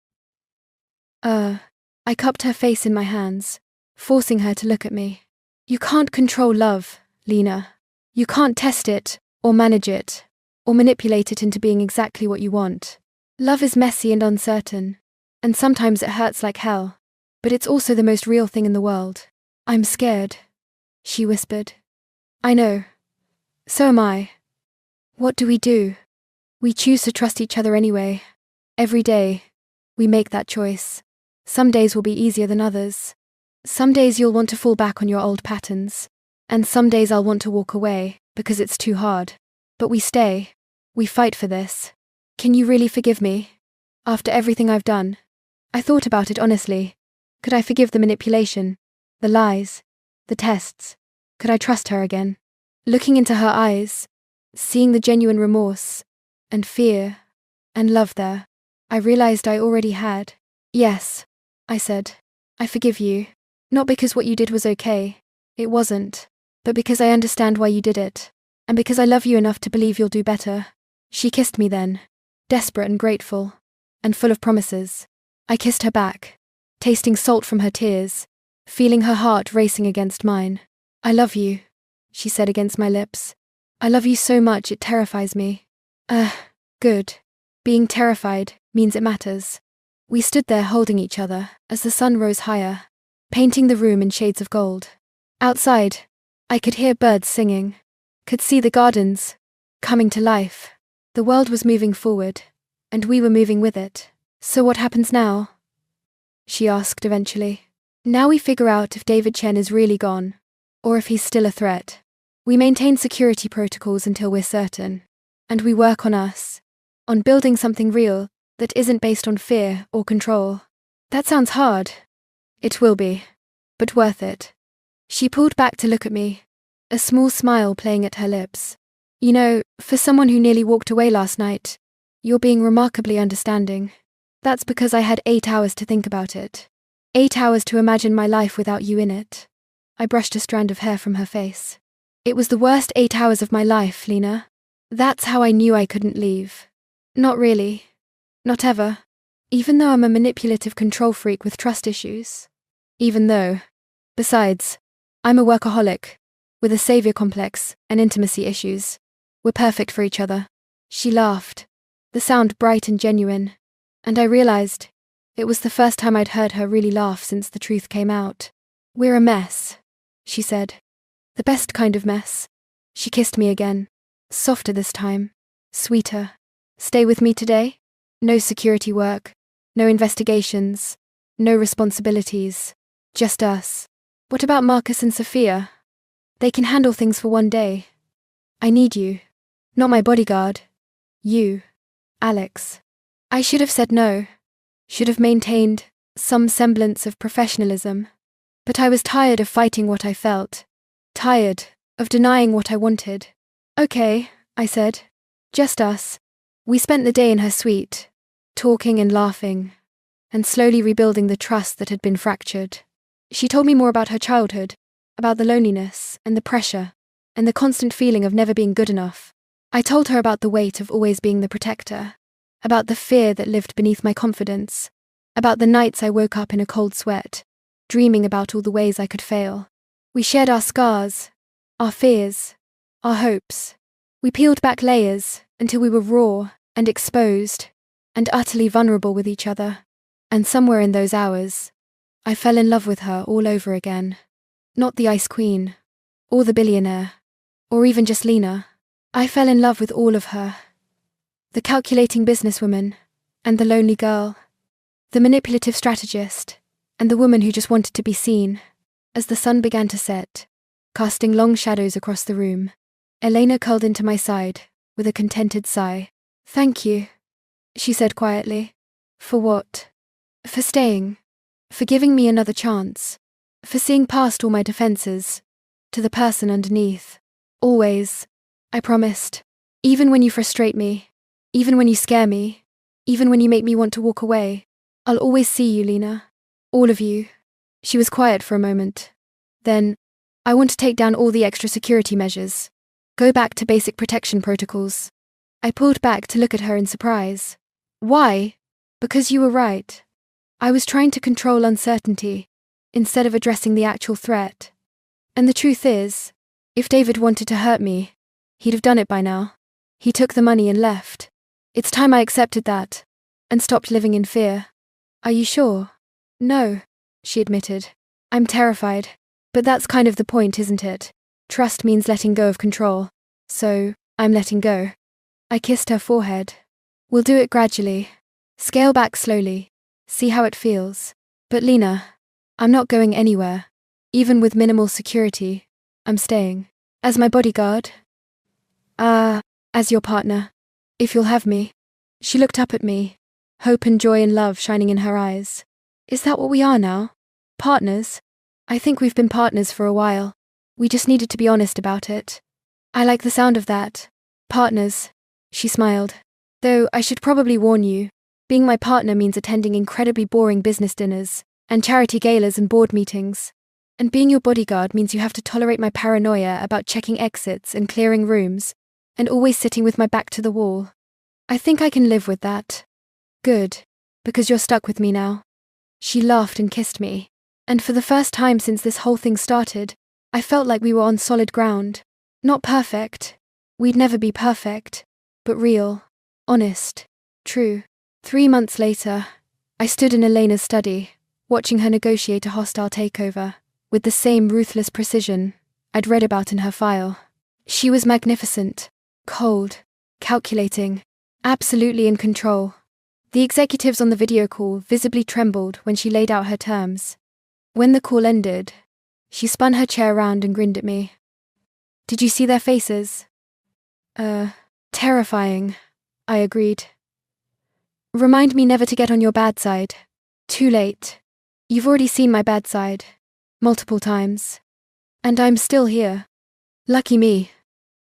I cupped her face in my hands, forcing her to look at me. You can't control love, Lena. You can't test it, or manage it, or manipulate it into being exactly what you want. Love is messy and uncertain, and sometimes it hurts like hell, but it's also the most real thing in the world. I'm scared, she whispered. I know. So am I. What do? We choose to trust each other anyway. Every day, we make that choice. Some days will be easier than others. Some days you'll want to fall back on your old patterns. And some days I'll want to walk away, because it's too hard. But we stay. We fight for this. Can you really forgive me? After everything I've done? I thought about it honestly. Could I forgive the manipulation? The lies? The tests? Could I trust her again? Looking into her eyes, seeing the genuine remorse, and fear, and love there, I realized I already had. Yes, I said. I forgive you. Not because what you did was okay. It wasn't. But because I understand why you did it. And because I love you enough to believe you'll do better. She kissed me then. Desperate and grateful. And full of promises. I kissed her back. Tasting salt from her tears. Feeling her heart racing against mine. I love you, she said against my lips. I love you so much it terrifies me. Good. Being terrified means it matters. We stood there holding each other as the sun rose higher, painting the room in shades of gold. Outside, I could hear birds singing, could see the gardens coming to life. The world was moving forward, and we were moving with it. So what happens now? She asked eventually. Now we figure out if David Chen is really gone, or if he's still a threat. We maintain security protocols until we're certain, and we work on us, on building something real that isn't based on fear or control. That sounds hard. It will be, but worth it. She pulled back to look at me, a small smile playing at her lips. You know, for someone who nearly walked away last night, you're being remarkably understanding. That's because I had 8 hours to think about it. 8 hours to imagine my life without you in it. I brushed a strand of hair from her face. It was the worst 8 hours of my life, Lena. That's how I knew I couldn't leave. Not really. Not ever. Even though I'm a manipulative control freak with trust issues. Even though. Besides, I'm a workaholic, with a savior complex and intimacy issues. We're perfect for each other. She laughed, the sound bright and genuine, and I realized it was the first time I'd heard her really laugh since the truth came out. We're a mess, she said. The best kind of mess. She kissed me again, softer this time, sweeter. Stay with me today? No security work, no investigations, no responsibilities, just us. What about Marcus and Sophia? They can handle things for one day. I need you. Not my bodyguard. You. Alex. I should have said no. Should have maintained some semblance of professionalism. But I was tired of fighting what I felt. Tired of denying what I wanted. Okay, I said. Just us. We spent the day in her suite, talking and laughing, and slowly rebuilding the trust that had been fractured. She told me more about her childhood, about the loneliness and the pressure, and the constant feeling of never being good enough. I told her about the weight of always being the protector, about the fear that lived beneath my confidence, about the nights I woke up in a cold sweat, dreaming about all the ways I could fail. We shared our scars, our fears, our hopes. We peeled back layers until we were raw and exposed and utterly vulnerable with each other. And somewhere in those hours, I fell in love with her all over again. Not the Ice Queen, or the billionaire, or even just Lena. I fell in love with all of her. The calculating businesswoman, and the lonely girl. The manipulative strategist, and the woman who just wanted to be seen. As the sun began to set, casting long shadows across the room, Elena curled into my side with a contented sigh. Thank you, she said quietly. For what? For staying. For giving me another chance. For seeing past all my defenses. to the person underneath. Always. I promised. Even when you frustrate me. Even when you scare me. Even when you make me want to walk away. I'll always see you, Lena. All of you. She was quiet for a moment. Then, I want to take down all the extra security measures. Go back to basic protection protocols. I pulled back to look at her in surprise. Why? Because you were right. I was trying to control uncertainty, instead of addressing the actual threat. And the truth is, if David wanted to hurt me, he'd have done it by now. He took the money and left. It's time I accepted that, and stopped living in fear. Are you sure? No, she admitted. I'm terrified. But that's kind of the point, isn't it? Trust means letting go of control. So, I'm letting go. I kissed her forehead. We'll do it gradually. Scale back slowly. See how it feels. But Lena, I'm not going anywhere. Even with minimal security, I'm staying. As my bodyguard? As your partner. If you'll have me. She looked up at me, hope and joy and love shining in her eyes. Is that what we are now? Partners? I think we've been partners for a while. We just needed to be honest about it. I like the sound of that. Partners. She smiled. Though I should probably warn you, being my partner means attending incredibly boring business dinners, and charity galas and board meetings. And being your bodyguard means you have to tolerate my paranoia about checking exits and clearing rooms, and always sitting with my back to the wall. I think I can live with that. Good, because you're stuck with me now. She laughed and kissed me. And for the first time since this whole thing started, I felt like we were on solid ground. Not perfect. We'd never be perfect. But real. Honest. True. 3 months later, I stood in Elena's study, watching her negotiate a hostile takeover, with the same ruthless precision I'd read about in her file. She was magnificent. Cold. Calculating. Absolutely in control. The executives on the video call visibly trembled when she laid out her terms. When the call ended, she spun her chair around and grinned at me. Did you see their faces? Terrifying, I agreed. Remind me never to get on your bad side. Too late. You've already seen my bad side. Multiple times. And I'm still here. Lucky me.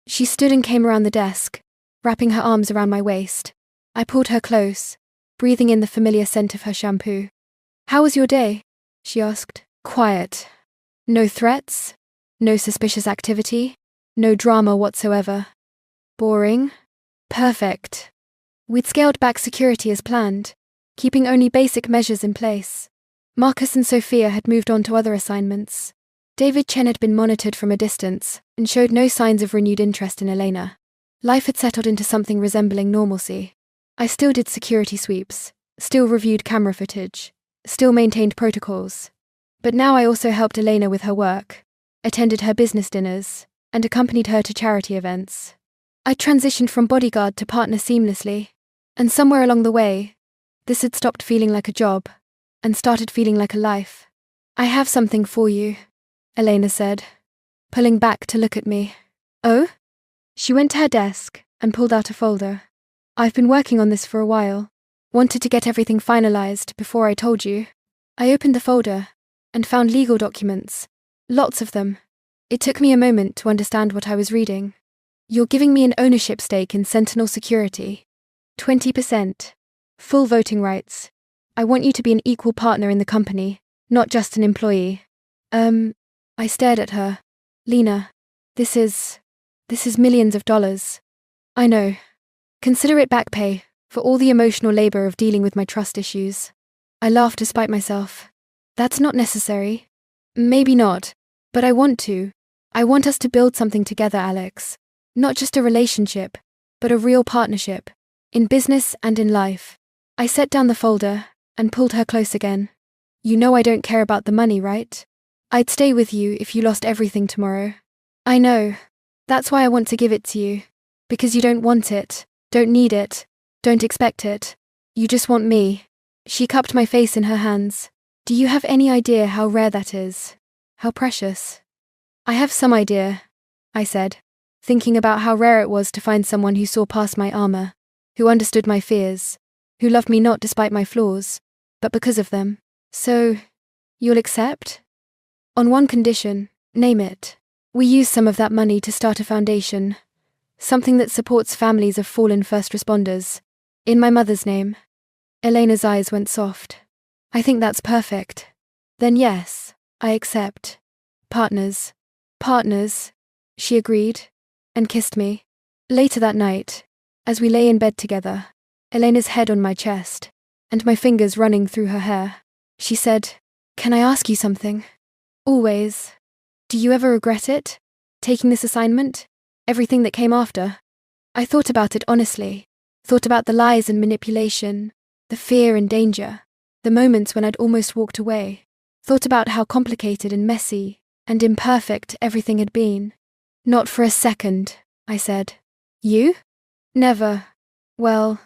She stood and came around the desk, wrapping her arms around my waist. I pulled her close, breathing in the familiar scent of her shampoo. How was your day? She asked. Quiet. No threats, no suspicious activity, no drama whatsoever. Boring? Perfect. We'd scaled back security as planned, keeping only basic measures in place. Marcus and Sophia had moved on to other assignments. David Chen had been monitored from a distance and showed no signs of renewed interest in Elena. Life had settled into something resembling normalcy. I still did security sweeps, still reviewed camera footage, still maintained protocols. But now I also helped Elena with her work, attended her business dinners, and accompanied her to charity events. I transitioned from bodyguard to partner seamlessly, and somewhere along the way, this had stopped feeling like a job, and started feeling like a life. I have something for you, Elena said, pulling back to look at me. Oh? She went to her desk and pulled out a folder. I've been working on this for a while. Wanted to get everything finalized before I told you. I opened the folder and found legal documents. Lots of them. It took me a moment to understand what I was reading. You're giving me an ownership stake in Sentinel Security. 20%. Full voting rights. I want you to be an equal partner in the company, not just an employee. I stared at her. Lena, this is millions of dollars. I know. Consider it back pay for all the emotional labor of dealing with my trust issues. I laughed to spite myself. That's not necessary. Maybe not, but I want to. I want us to build something together, Alex. Not just a relationship, but a real partnership. In business and in life. I set down the folder and pulled her close again. You know I don't care about the money, right? I'd stay with you if you lost everything tomorrow. I know. That's why I want to give it to you. Because you don't want it, don't need it, don't expect it. You just want me. She cupped my face in her hands. Do you have any idea how rare that is? How precious? I have some idea, I said, thinking about how rare it was to find someone who saw past my armor, who understood my fears, who loved me not despite my flaws, but because of them. So, you'll accept? On one condition, name it. We used some of that money to start a foundation, something that supports families of fallen first responders, in my mother's name. Elena's eyes went soft. I think that's perfect. Then yes, I accept. Partners. Partners, she agreed, and kissed me. Later that night, as we lay in bed together, Elena's head on my chest, and my fingers running through her hair, she said, "Can I ask you something?" Always. Do you ever regret it? Taking this assignment? Everything that came after? I thought about it honestly. Thought about the lies and manipulation, the fear and danger, the moments when I'd almost walked away. Thought about how complicated and messy and imperfect everything had been. Not for a second, I said. You? Never. Well,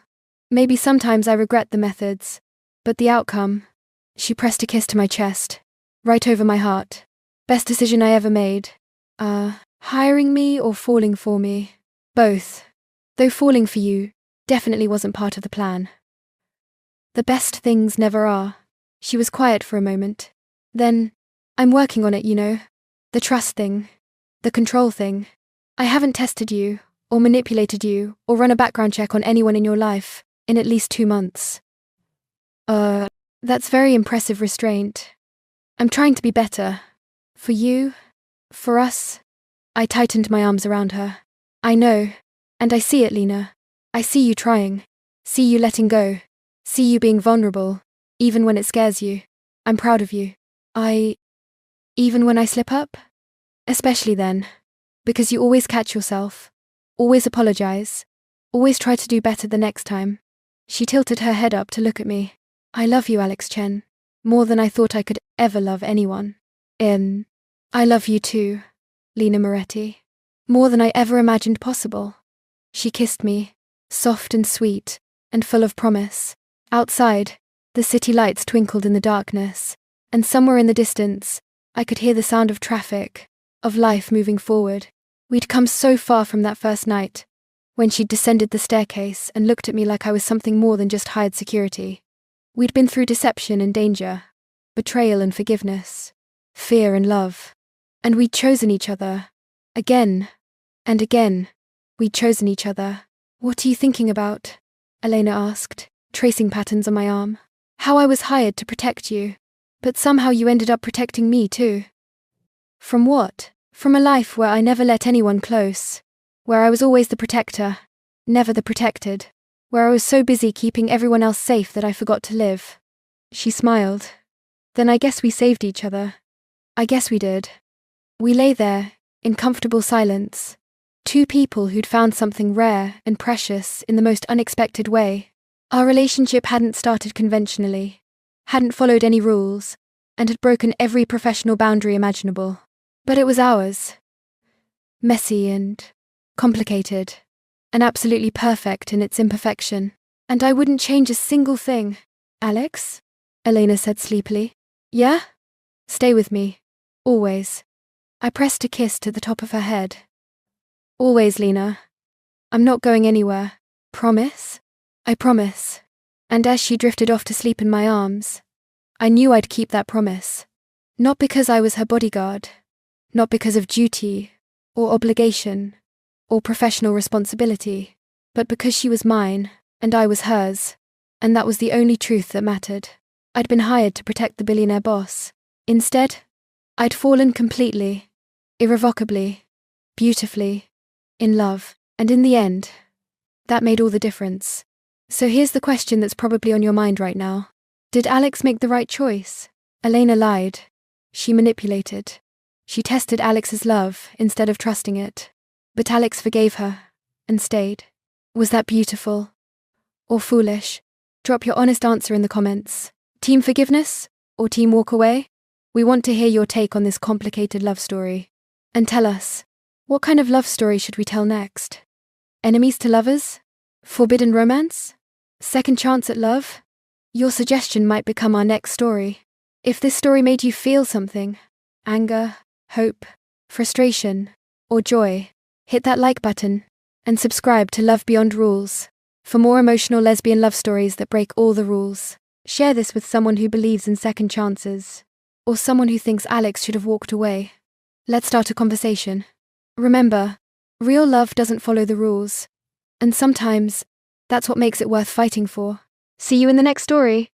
maybe sometimes I regret the methods, but the outcome. She pressed a kiss to my chest, right over my heart. Best decision I ever made. Hiring me or falling for me? Both. Though falling for you definitely wasn't part of the plan. The best things never are. She was quiet for a moment. Then, I'm working on it, you know. The trust thing. The control thing. I haven't tested you, or manipulated you, or run a background check on anyone in your life in at least 2 months. That's very impressive restraint. I'm trying to be better. For you, for us. I tightened my arms around her. I know, and I see it, Lena. I see you trying. See you letting go. See you being vulnerable, even when it scares you. I'm proud of you. Even when I slip up? Especially then. Because you always catch yourself. Always apologize. Always try to do better the next time. She tilted her head up to look at me. I love you, Alex Chen. More than I thought I could ever love anyone. I love you too, Elena Moretti. More than I ever imagined possible. She kissed me, soft and sweet, and full of promise. Outside, the city lights twinkled in the darkness, and somewhere in the distance, I could hear the sound of traffic, of life moving forward. We'd come so far from that first night, when she'd descended the staircase and looked at me like I was something more than just hired security. We'd been through deception and danger, betrayal and forgiveness, fear and love. And we'd chosen each other. Again and again, we'd chosen each other. What are you thinking about? Elena asked, tracing patterns on my arm. How I was hired to protect you, but somehow you ended up protecting me too. From what? From a life where I never let anyone close, where I was always the protector, never the protected, where I was so busy keeping everyone else safe that I forgot to live. She smiled. Then I guess we saved each other. I guess we did. We lay there, in comfortable silence, two people who'd found something rare and precious in the most unexpected way. Our relationship hadn't started conventionally, hadn't followed any rules, and had broken every professional boundary imaginable. But it was ours. Messy and complicated, and absolutely perfect in its imperfection. And I wouldn't change a single thing. Alex? Elena said sleepily. Yeah? Stay with me. Always. I pressed a kiss to the top of her head. Always, Lena. I'm not going anywhere. Promise? I promise. And as she drifted off to sleep in my arms, I knew I'd keep that promise. Not because I was her bodyguard, not because of duty, or obligation, or professional responsibility, but because she was mine, and I was hers, and that was the only truth that mattered. I'd been hired to protect the billionaire boss. Instead, I'd fallen completely, irrevocably, beautifully, in love, and in the end, that made all the difference. So here's the question that's probably on your mind right now. Did Alex make the right choice? Elena lied. She manipulated. She tested Alex's love instead of trusting it. But Alex forgave her and stayed. Was that beautiful? Or foolish? Drop your honest answer in the comments. Team forgiveness or team walk away? We want to hear your take on this complicated love story. And tell us, what kind of love story should we tell next? Enemies to lovers? Forbidden romance? Second chance at love? Your suggestion might become our next story. If this story made you feel something, anger, hope, frustration, or joy, hit that like button and subscribe to Love Beyond Rules for more emotional lesbian love stories that break all the rules. Share this with someone who believes in second chances, or someone who thinks Alex should have walked away. Let's start a conversation. Remember, real love doesn't follow the rules. And sometimes, that's what makes it worth fighting for. See you in the next story.